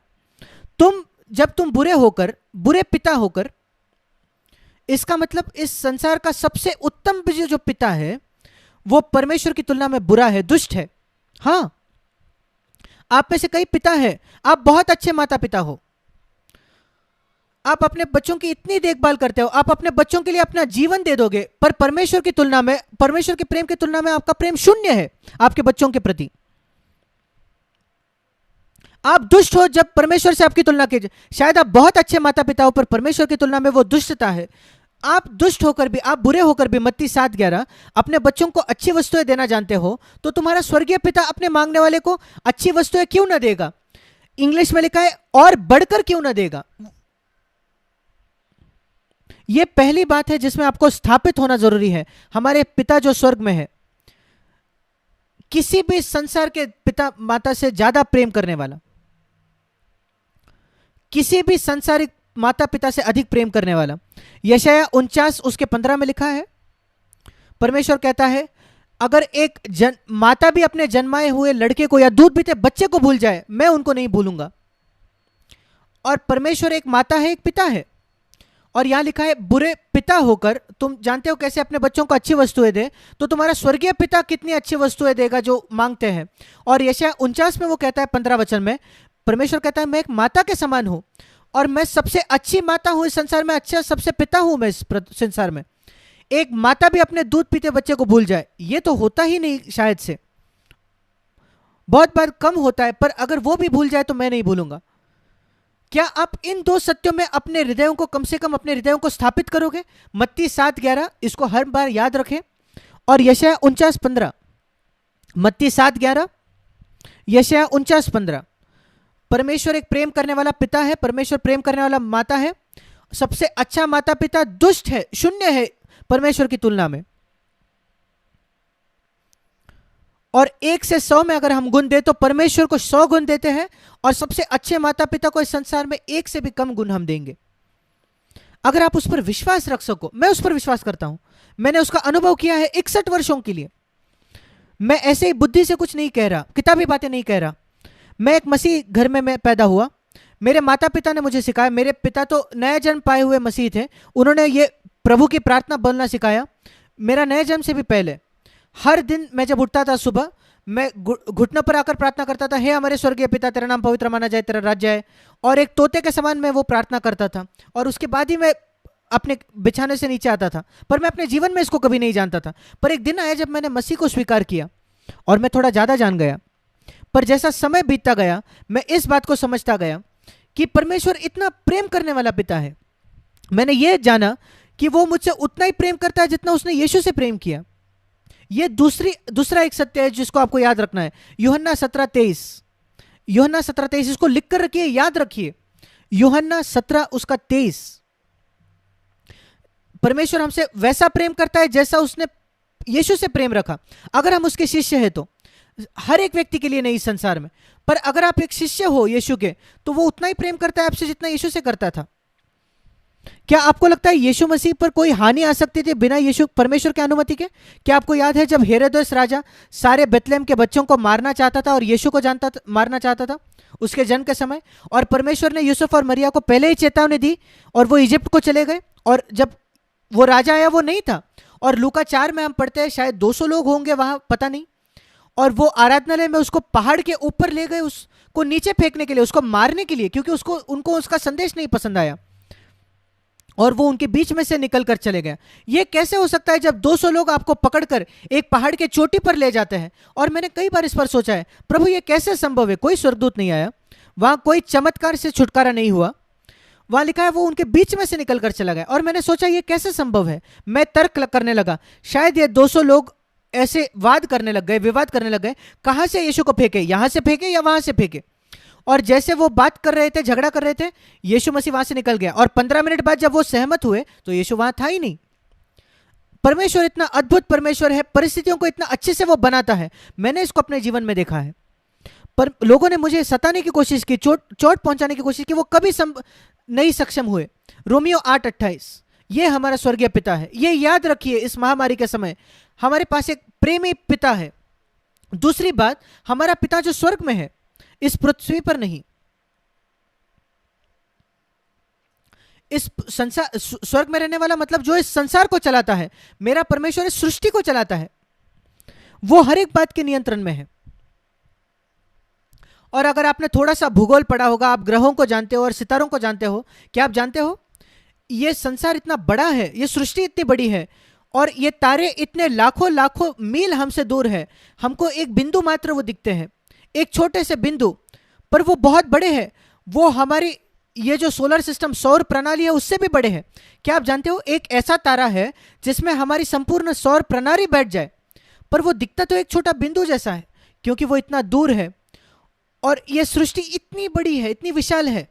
जब तुम बुरे होकर, बुरे पिता होकर, इसका मतलब इस संसार का सबसे उत्तम जो पिता है वो परमेश्वर की तुलना में बुरा है, दुष्ट है। हां, आप में से कई पिता है, आप बहुत अच्छे माता पिता हो, आप अपने बच्चों की इतनी देखभाल करते हो, आप अपने बच्चों के लिए अपना जीवन दे दोगे, पर परमेश्वर की तुलना में, परमेश्वर के प्रेम की तुलना में आपका प्रेम शून्य है आपके बच्चों के प्रति। आप दुष्ट हो जब परमेश्वर से आपकी तुलना कीजिए। शायद आप बहुत अच्छे माता पिता हो पर परमेश्वर की तुलना में वो दुष्टता है। आप दुष्ट होकर भी, आप बुरे होकर भी, मत्ती 7:11, अपने बच्चों को अच्छी वस्तुएं देना जानते हो, तो तुम्हारा स्वर्गीय पिता अपने मांगने वाले को अच्छी वस्तुएं क्यों ना देगा। इंग्लिश में लिखा है और बढ़कर क्यों ना देगा। यह पहली बात है जिसमें आपको स्थापित होना जरूरी है। हमारे पिता जो स्वर्ग में है, किसी भी संसार के पिता माता से ज्यादा प्रेम करने वाला, किसी भी संसारिक माता पिता से अधिक प्रेम करने वाला। यशाया 49 उसके 15 में लिखा है, परमेश्वर कहता है अगर एक माता भी अपने जन्माए हुए लड़के को या दूध पीते बच्चे को भूल जाए, मैं उनको नहीं भूलूंगा। और परमेश्वर एक माता है, एक पिता है। और यहां लिखा है बुरे पिता होकर, तुम जानते हो कैसे अपने बच्चों को अच्छी वस्तुएं दे, तो तुम्हारा स्वर्गीय पिता कितनी अच्छी वस्तुएं देगा जो मांगते हैं। और यशाया 49 में वो कहता है 15 वचन में, परमेश्वर कहता है मैं एक माता के समान हूं और मैं सबसे अच्छी माता हूं इस संसार में, अच्छा सबसे पिता हूं मैं इस संसार में। एक माता भी अपने दूध पीते बच्चे को भूल जाए, ये तो होता ही नहीं, शायद से बहुत बार कम होता है, पर अगर वो भी भूल जाए तो मैं नहीं भूलूंगा। क्या आप इन दो सत्यों में अपने हृदयों को, कम से कम अपने हृदयों को स्थापित करोगे। मत्ती 7:11 इसको हर बार याद रखें, और यशाया 49:15, मत्ती 7:11, यशाया 49:15। परमेश्वर एक प्रेम करने वाला पिता है, परमेश्वर प्रेम करने वाला माता है। सबसे अच्छा माता पिता दुष्ट है, शून्य है परमेश्वर की तुलना में। और 1 से 100 में अगर हम गुण दे तो परमेश्वर को 100 गुण देते हैं, और सबसे अच्छे माता पिता को इस संसार में 1 से भी कम गुण हम देंगे। अगर आप उस पर विश्वास रख सको, मैं उस पर विश्वास करता हूं, मैंने उसका अनुभव किया है 61 वर्षों के लिए। मैं ऐसे ही बुद्धि से कुछ नहीं कह रहा, किताबी बातें नहीं कह रहा। मैं एक मसीह घर में मैं पैदा हुआ, मेरे माता पिता ने मुझे सिखाया। मेरे पिता तो नया जन्म पाए हुए मसीह थे, उन्होंने ये प्रभु की प्रार्थना बोलना सिखाया। मेरा नए जन्म से भी पहले हर दिन मैं जब उठता था सुबह, मैं घुटनों पर आकर प्रार्थना करता था, हे हमारे स्वर्गीय पिता तेरा नाम पवित्र माना जाए, तेरा राज्य आए। और एक तोते के समान मैं वो प्रार्थना करता था, और उसके बाद ही मैं अपने बिछाने से नीचे आता था। पर मैं अपने जीवन में इसको कभी नहीं जानता था। पर एक दिन आया जब मैंने मसीह को स्वीकार किया और मैं थोड़ा ज़्यादा जान गया। पर जैसा समय बीतता गया मैं इस बात को समझता गया कि परमेश्वर इतना प्रेम करने वाला पिता है। मैंने ये जाना कि वो मुझसे उतना ही प्रेम करता है जितना उसने यीशु से प्रेम किया। ये दूसरा एक सत्य है जिसको आपको याद रखना है। यूहन्ना 17:23, यूहन्ना 17:23 इसको लिख कर रखिए, याद रखिए। यूहन्ना 17 उसका 23। परमेश्वर हमसे वैसा प्रेम करता है जैसा उसने यीशु से प्रेम रखा। अगर हम उसके शिष्य हैं तो, हर एक व्यक्ति के लिए नहीं इस संसार में, पर अगर आप एक शिष्य हो यीशु के, तो वो उतना ही प्रेम करता है आपसे जितना यीशु से करता था। क्या आपको लगता है यीशु मसीह पर कोई हानि आ सकती थी बिना यीशु परमेश्वर की अनुमति के? क्या आपको याद है जब हेरोदेस राजा सारे बेथलेहम के बच्चों को मारना चाहता था और यीशु को मारना चाहता था उसके जन्म के समय, और परमेश्वर ने यूसुफ और मरिया को पहले ही चेतावनी दी और वो इजिप्ट को चले गए, और जब वो राजा आया वो नहीं था। और लूका 4 में हम पढ़ते हैं शायद 200 लोग होंगे वहां, पता नहीं, और वो आराधनालय में उसको पहाड़ के ऊपर ले गए, उसको नीचे फेंकने के लिए, उसको मारने के लिए, क्योंकि उनको उसका संदेश नहीं पसंद आया। और वो उनके बीच में से निकल कर चले गए। ये कैसे हो सकता है जब 200 लोग आपको पकड़कर एक पहाड़ के चोटी पर ले जाते हैं? और मैंने कई बार इस पर सोचा है, प्रभु ये कैसे संभव है? कोई स्वर्गदूत नहीं आया, वहां कोई चमत्कार से छुटकारा नहीं हुआ, वहां लिखा है वो उनके बीच में से निकल कर चला गया। और मैंने सोचा ये कैसे संभव है? मैं तर्क करने लगा, शायद ये 200 लोग ऐसे विवाद करने लग गए, कहां से यीशु को फेंके, यहां से फेंके या वहां से फेंके। और जैसे वो बात कर रहे थे, झगड़ा कर रहे थे, यीशु मसीह वहां से निकल गया। और 15 मिनट बाद जब वो सहमत हुए तो यीशु वहां था ही नहीं। परमेश्वर इतना अद्भुत परमेश्वर है, परिस्थितियों को इतना अच्छे से वो बनाता है। मैंने इसको अपने जीवन में देखा है। पर लोगों ने मुझे सताने की कोशिश की, चोट पहुंचाने की कोशिश की, वो कभी नहीं सक्षम हुए। रोमियो 8:28, ये हमारा स्वर्गीय पिता है। ये याद रखिए, इस महामारी के समय हमारे पास एक प्रेमी पिता है। दूसरी बात, हमारा पिता जो स्वर्ग में है, इस पृथ्वी पर नहीं। इस संसार, स्वर्ग में रहने वाला मतलब जो इस संसार को चलाता है। मेरा परमेश्वर इस सृष्टि को चलाता है, वो हर एक बात के नियंत्रण में है। और अगर आपने थोड़ा सा भूगोल पढ़ा होगा, आप ग्रहों को जानते हो और सितारों को जानते हो। क्या आप जानते हो ये संसार इतना बड़ा है, ये सृष्टि इतनी बड़ी है, और ये तारे इतने लाखों लाखों मील हमसे दूर है। हमको एक बिंदु मात्र वो दिखते हैं, एक छोटे से बिंदु, पर वो बहुत बड़े हैं। वो हमारी ये जो सोलर सिस्टम, सौर प्रणाली है, उससे भी बड़े हैं। क्या आप जानते हो एक ऐसा तारा है जिसमें हमारी संपूर्ण सौर प्रणाली बैठ जाए, पर वो दिखता तो एक छोटा बिंदु जैसा है, क्योंकि वो इतना दूर है। और ये सृष्टि इतनी बड़ी है, इतनी विशाल है,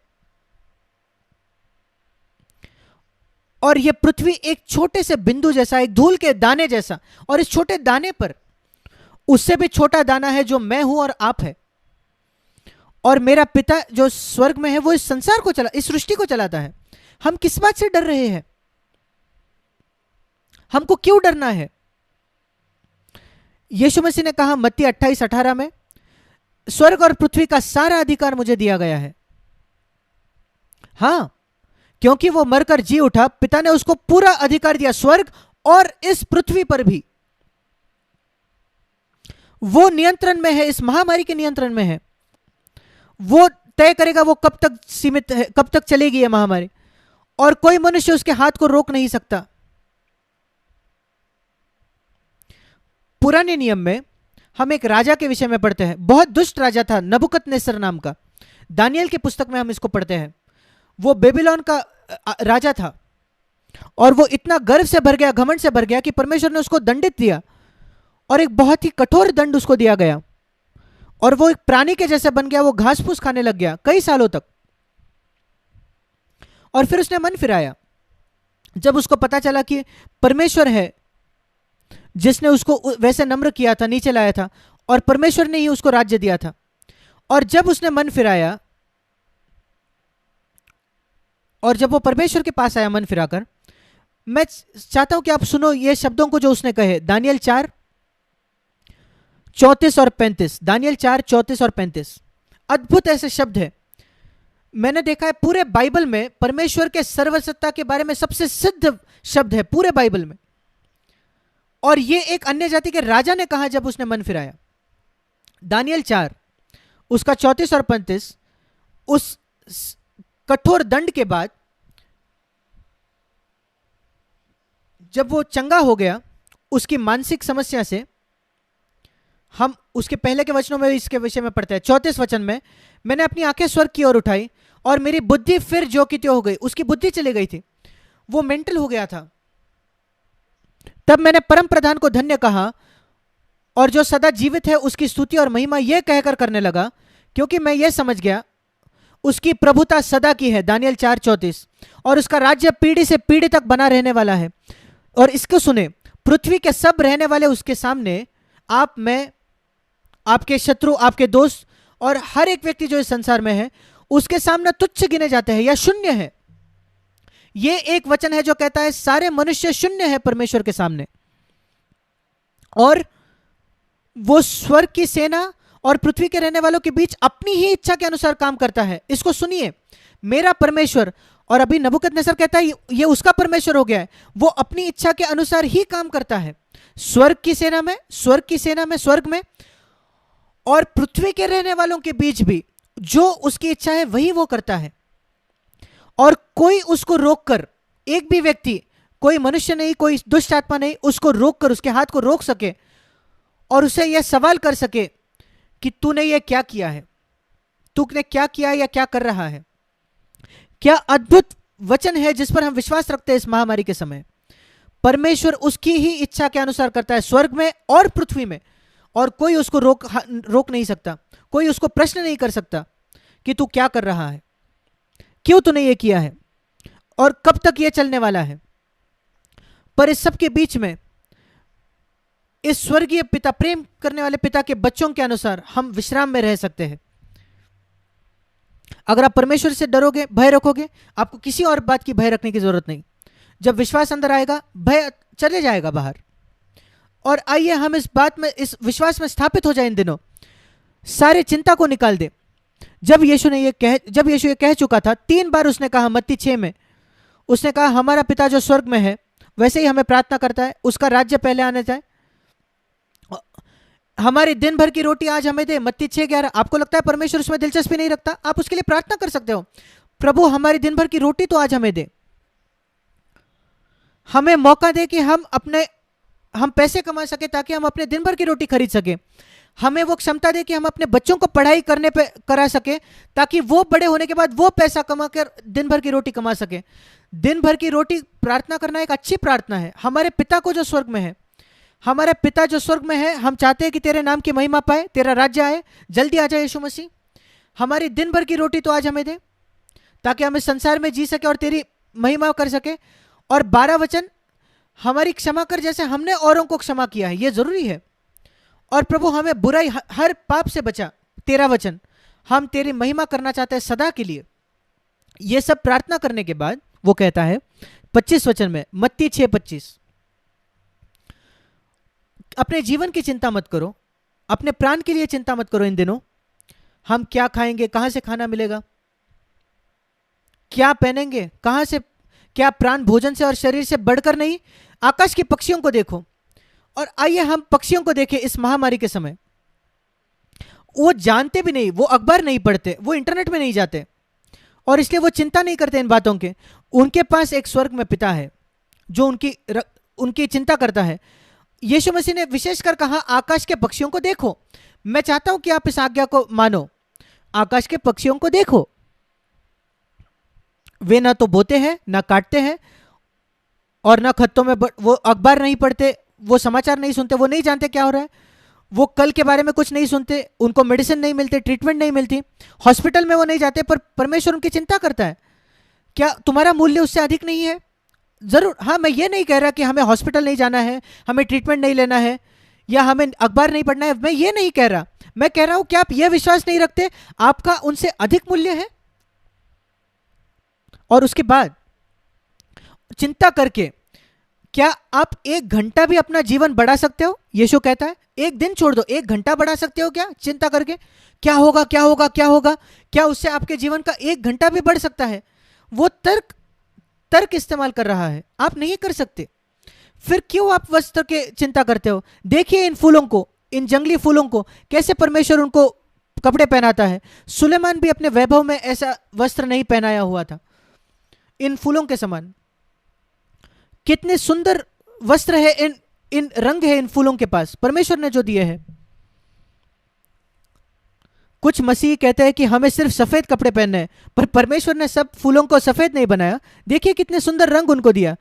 और ये पृथ्वी एक छोटे से बिंदु जैसा, एक धूल के दाने जैसा। और इस छोटे दाने पर उससे भी छोटा दाना है जो मैं हूं और आप है। और मेरा पिता जो स्वर्ग में है वो इस संसार को इस सृष्टि को चलाता है। हम किस बात से डर रहे हैं? हमको क्यों डरना है? यीशु मसीह ने कहा मत्ती 28:18 में, स्वर्ग और पृथ्वी का सारा अधिकार मुझे दिया गया है। हां, क्योंकि वो मरकर जी उठा, पिता ने उसको पूरा अधिकार दिया, स्वर्ग और इस पृथ्वी पर भी। वो नियंत्रण में है, इस महामारी के नियंत्रण में है। वो तय करेगा वो कब तक सीमित है, कब तक चलेगी ये महामारी, और कोई मनुष्य उसके हाथ को रोक नहीं सकता। पुराने नियम में हम एक राजा के विषय में पढ़ते हैं, बहुत दुष्ट राजा था, नबूकदनेस्सर नाम का। दानियल की पुस्तक में हम इसको पढ़ते हैं। वो बेबीलोन का राजा था, और वो इतना गर्व से भर गया, घमंड से भर गया कि परमेश्वर ने उसको दंडित दिया, और एक बहुत ही कठोर दंड उसको दिया गया। और वो एक प्राणी के जैसे बन गया, वो घास फूस खाने लग गया कई सालों तक। और फिर उसने मन फिराया, जब उसको पता चला कि परमेश्वर है जिसने उसको वैसे नम्र किया था, नीचे लाया था, और परमेश्वर ने ही उसको राज्य दिया था। और जब उसने मन फिराया, और जब वो परमेश्वर के पास आया मन फिराकर, मैं चाहता हूं कि आप सुनो ये शब्दों को जो उसने कहे। दानियल 4:34 और 35, दानियल 4:34 और 35, अद्भुत ऐसे शब्द है। मैंने देखा है पूरे बाइबल में परमेश्वर के सर्वसत्ता के बारे में सबसे सिद्ध शब्द है पूरे बाइबल में। और ये एक अन्य जाति के राजा ने कहा जब उसने मन फिराया। दानियल 4 उसका 34 और 35, उस कठोर दंड के बाद जब वो चंगा हो गया उसकी मानसिक समस्या से, हम उसके पहले के वचनों में इसके विषय में पढ़ते हैं। 34 वचन में, मैंने अपनी आंखें स्वर्ग की ओर उठाई और मेरी बुद्धि फिर जो की त्यों हो गई। उसकी बुद्धि चली गई थी, वो मेंटल हो गया था। तब मैंने परम प्रधान को धन्य कहा और जो सदा जीवित है उसकी स्तुति और महिमा यह कहकर करने लगा, क्योंकि मैं यह समझ गया उसकी प्रभुता सदा की है। दानियल 4:34, और उसका राज्य पीढ़ी से पीढ़ी तक बना रहने वाला है। और इसको सुने, पृथ्वी के सब रहने वाले उसके सामने, आप, मैं, आपके शत्रु, आपके दोस्त और हर एक व्यक्ति जो इस संसार में है, उसके सामने तुच्छ गिने जाते हैं या शून्य है। यह एक वचन है जो कहता है सारे मनुष्य शून्य है परमेश्वर के सामने। और वो स्वर्ग की सेना और पृथ्वी के रहने वालों के बीच अपनी ही इच्छा के अनुसार काम करता है। इसको सुनिए, मेरा परमेश्वर, और अभी नबूकदनेस्सर कहता है ये उसका परमेश्वर हो गया है, वो अपनी इच्छा के अनुसार ही काम करता है। स्वर्ग की सेना में, स्वर्ग में, और पृथ्वी के रहने वालों के बीच भी जो उसकी इच्छा है वही वो करता है। और कोई उसको रोककर एक भी व्यक्ति, कोई मनुष्य नहीं, कोई दुष्ट आत्मा नहीं, उसको रोक कर, उसके हाथ को रोक सके और उसे यह सवाल कर सके कि तूने यह क्या किया है, तूने क्या किया या क्या कर रहा है। क्या अद्भुत वचन है जिस पर हम विश्वास रखते हैं इस महामारी के समय। परमेश्वर उसकी ही इच्छा के अनुसार करता है, स्वर्ग में और पृथ्वी में, और कोई उसको रोक नहीं सकता, कोई उसको प्रश्न नहीं कर सकता कि तू क्या कर रहा है, क्यों तूने ये किया है और कब तक ये चलने वाला है। पर इस सब के बीच में इस स्वर्गीय पिता, प्रेम करने वाले पिता के बच्चों के अनुसार हम विश्राम में रह सकते हैं। अगर आप परमेश्वर से डरोगे, भय रखोगे, आपको किसी और बात की भय रखने की जरूरत नहीं। जब विश्वास अंदर आएगा, भय चले जाएगा बाहर। और आइए हम इस बात में, इस विश्वास में स्थापित हो जाए इन दिनों, सारे चिंता को निकाल दे। जब यीशु ये कह चुका था, 3 बार उसने कहा, मत्ती 6 में उसने कहा, हमारा पिता जो स्वर्ग में है वैसे ही हमें प्रार्थना करता है, उसका राज्य पहले आने जाए, हमारी दिन भर की रोटी आज हमें दे, मत्ती 6:11। आपको लगता है परमेश्वर उसमें दिलचस्पी नहीं रखता, आप उसके लिए प्रार्थना कर सकते हो, प्रभु हमारी दिन भर की रोटी तो आज हमें दे, हमें मौका दे कि हम पैसे कमा सके ताकि हम अपने दिन भर की रोटी खरीद सके, हमें वो क्षमता दे कि हम अपने बच्चों को पढ़ाई करने पे करा सके ताकि वो बड़े होने के बाद वो पैसा कमा कर दिन भर की रोटी कमा सके। दिन भर की रोटी प्रार्थना करना एक अच्छी प्रार्थना है। हमारे पिता को जो स्वर्ग में है, हमारे पिता जो स्वर्ग में है, हम चाहते हैं कि तेरे नाम की महिमा पाए, तेरा राज्य आए, जल्दी आ जाए यीशु मसीह, हमारी दिन भर की रोटी तो आज हमें दे ताकि हम इस संसार में जी सके और तेरी महिमा कर सके। और 12 वचन, हमारी क्षमा कर जैसे हमने औरों को क्षमा किया है, ये जरूरी है। और प्रभु हमें बुराई, हर पाप से बचा, 13 वचन, हम तेरी महिमा करना चाहते हैं सदा के लिए। ये सब प्रार्थना करने के बाद वो कहता है 25 वचन में, मत्ती 6:25, अपने जीवन की चिंता मत करो, अपने प्राण के लिए चिंता मत करो इन दिनों, हम क्या खाएंगे, कहां से खाना मिलेगा, क्या पहनेंगे, कहां से, क्या प्राण भोजन से और शरीर से बढ़कर नहीं। आकाश के पक्षियों को देखो। और आइए हम पक्षियों को देखें इस महामारी के समय। वो जानते भी नहीं, वो अखबार नहीं पढ़ते, वो इंटरनेट में नहीं जाते, और इसलिए वो चिंता नहीं करते इन बातों के। उनके पास एक स्वर्ग में पिता है जो उनकी चिंता करता है। यीशु मसीह ने विशेषकर कहा, आकाश के पक्षियों को देखो। मैं चाहता हूं कि आप इस आज्ञा को मानो, आकाश के पक्षियों को देखो। वे ना तो बोते हैं, ना काटते हैं, और ना खत्तों में वो अखबार नहीं पढ़ते, वो समाचार नहीं सुनते, वो नहीं जानते क्या हो रहा है, वो कल के बारे में कुछ नहीं सुनते, उनको मेडिसिन नहीं मिलती, ट्रीटमेंट नहीं मिलती, हॉस्पिटल में वो नहीं जाते, पर परमेश्वर उनकी चिंता करता है। क्या तुम्हारा मूल्य उससे अधिक नहीं है? जरूर। हाँ, मैं ये नहीं कह रहा कि हमें हॉस्पिटल नहीं जाना है, हमें ट्रीटमेंट नहीं लेना है, या हमें अखबार नहीं पढ़ना है, मैं ये नहीं कह रहा। मैं कह रहा हूं कि आप यह विश्वास नहीं रखते आपका उनसे अधिक मूल्य है। और उसके बाद चिंता करके क्या आप 1 घंटा भी अपना जीवन बढ़ा सकते हो? यीशु कहता है 1 दिन छोड़ दो, 1 घंटा बढ़ा सकते हो क्या चिंता करके? क्या होगा, क्या होगा, क्या होगा? क्या उससे आपके जीवन का 1 घंटा भी बढ़ सकता है? वो तर्क इस्तेमाल कर रहा है, आप नहीं कर सकते। फिर क्यों आप वस्त्र के चिंता करते हो? देखिए इन फूलों को, इन जंगली फूलों को, कैसे परमेश्वर उनको कपड़े पहनाता है। सुलेमान भी अपने वैभव में ऐसा वस्त्र नहीं पहनाया हुआ था। इन फूलों के समान कितने सुंदर वस्त्र है, इन रंग है इन फूलों के पास, परमेश्वर ने जो दिए हैं। कुछ मसीह कहते हैं कि हमें सिर्फ सफेद कपड़े पहनने हैं, पर परमेश्वर ने सब फूलों को सफेद नहीं बनाया। देखिए कितने सुंदर रंग उनको दिया।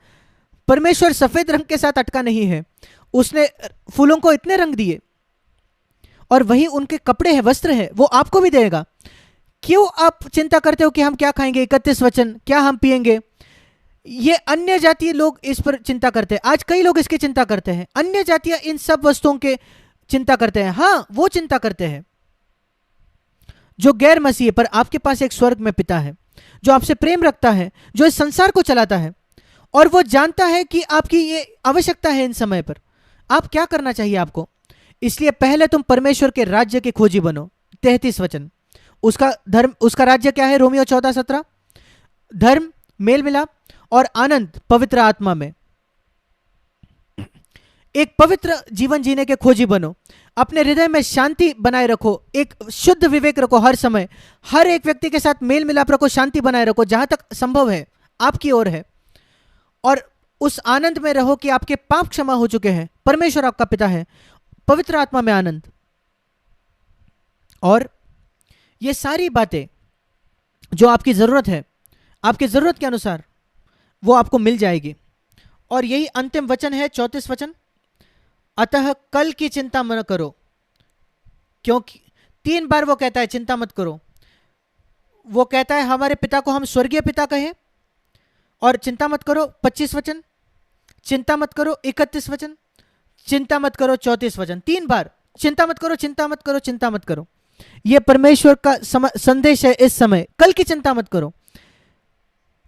परमेश्वर सफेद रंग के साथ अटका नहीं है, उसने फूलों को इतने रंग दिए, और वही उनके कपड़े हैं, वस्त्र है, वो आपको भी देगा। क्यों आप चिंता करते हो कि हम क्या खाएंगे? 31 वचन, क्या हम पिएंगे? ये अन्य जातीय लोग इस पर चिंता करते हैं। आज कई लोग इसकी चिंता करते हैं। अन्य जातीय इन सब वस्तुओं के चिंता करते हैं। हाँ, वो चिंता करते हैं जो गैर मसीह है, पर आपके पास एक स्वर्ग में पिता है जो आपसे प्रेम रखता है, जो इस संसार को चलाता है, और वो जानता है कि आपकी ये आवश्यकता है इन समय पर। आप क्या करना चाहिए आपको? इसलिए पहले तुम परमेश्वर के राज्य के खोजी बनो। 33 वचन, उसका धर्म, उसका राज्य क्या है? रोमियो 14:17, धर्म, मेल मिलाप और आनंद पवित्र आत्मा में। एक पवित्र जीवन जीने के खोजी बनो। अपने हृदय में शांति बनाए रखो, एक शुद्ध विवेक रखो हर समय। हर एक व्यक्ति के साथ मेल मिलाप रखो, शांति बनाए रखो जहां तक संभव है आपकी ओर है। और उस आनंद में रहो कि आपके पाप क्षमा हो चुके हैं, परमेश्वर आपका पिता है, पवित्र आत्मा में आनंद। और ये सारी बातें जो आपकी जरूरत है, आपकी जरूरत के अनुसार वो आपको मिल जाएगी। और यही अंतिम वचन है, 34 वचन, अतः कल की चिंता मत करो, क्योंकि 3 बार वो कहता है चिंता मत करो। वो कहता है हमारे पिता को हम स्वर्गीय पिता कहें, और चिंता मत करो 25 वचन, चिंता मत करो 31 वचन, चिंता मत करो 34 वचन। 3 बार चिंता मत करो, चिंता मत करो, चिंता मत करो। यह परमेश्वर का संदेश है इस समय। कल की चिंता मत करो।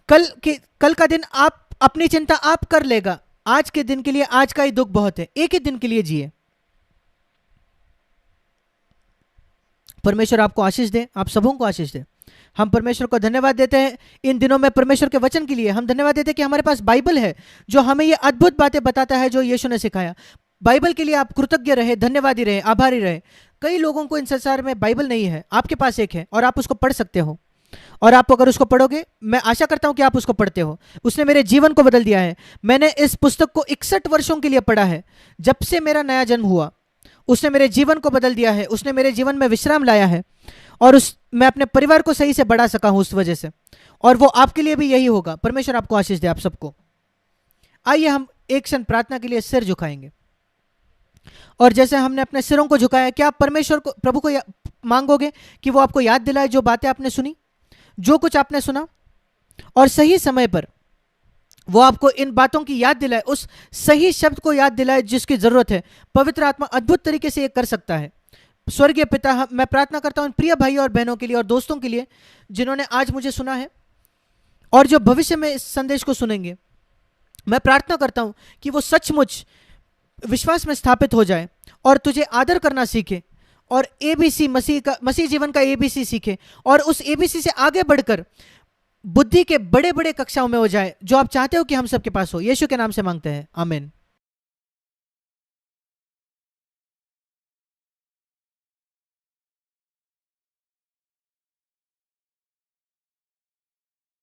कल का दिन आप अपनी चिंता आप कर लेगा। आज के दिन के लिए, आज का ही दुख बहुत है, एक ही दिन के लिए जिए। परमेश्वर आपको आशीष दे, आप सबों को आशीष दे। हम परमेश्वर को धन्यवाद देते हैं इन दिनों में परमेश्वर के वचन के लिए। हम धन्यवाद देते हैं कि हमारे पास बाइबल है जो हमें ये अद्भुत बातें बताता है जो यीशु ने सिखाया। बाइबल के लिए आप कृतज्ञ रहे, धन्यवादी रहे, आभारी रहे। कई लोगों को इन संसार में बाइबल नहीं है, आपके पास एक है और आप उसको पढ़ सकते हो। और आप अगर उसको पढ़ोगे, मैं आशा करता हूं कि आप उसको पढ़ते हो। उसने मेरे जीवन को बदल दिया है। मैंने इस पुस्तक को 61 वर्षों के लिए पढ़ा है, जब से मेरा नया जन्म हुआ। उसने मेरे जीवन को बदल दिया है, उसने मेरे जीवन में विश्राम लाया है, और मैं अपने परिवार को सही से बढ़ा सका हूं उस वजह से। और वो आपके लिए भी यही होगा। परमेश्वर आपको आशीष दे, आप सबको। आइए हम एक क्षण प्रार्थना के लिए सिर झुकाएंगे। और जैसे हमने अपने सिरों को झुकाया, क्या आप परमेश्वर को, प्रभु को मांगोगे कि वो आपको याद दिलाए जो बातें आपने सुनी, जो कुछ आपने सुना, और सही समय पर वो आपको इन बातों की याद दिलाए, उस सही शब्द को याद दिलाए जिसकी जरूरत है। पवित्र आत्मा अद्भुत तरीके से ये कर सकता है। स्वर्गीय पिता, मैं प्रार्थना करता हूं प्रिय भाई और बहनों के लिए और दोस्तों के लिए जिन्होंने आज मुझे सुना है और जो भविष्य में इस संदेश को सुनेंगे। मैं प्रार्थना करता हूं कि वो सचमुच विश्वास में स्थापित हो जाए और तुझे आदर करना सीखे, और एबीसी मसीह जीवन का एबीसी सीखे, और उस एबीसी से आगे बढ़कर बुद्धि के बड़े बड़े कक्षाओं में हो जाए जो आप चाहते हो कि हम सबके पास हो। यीशु के नाम से मांगते हैं, आमीन।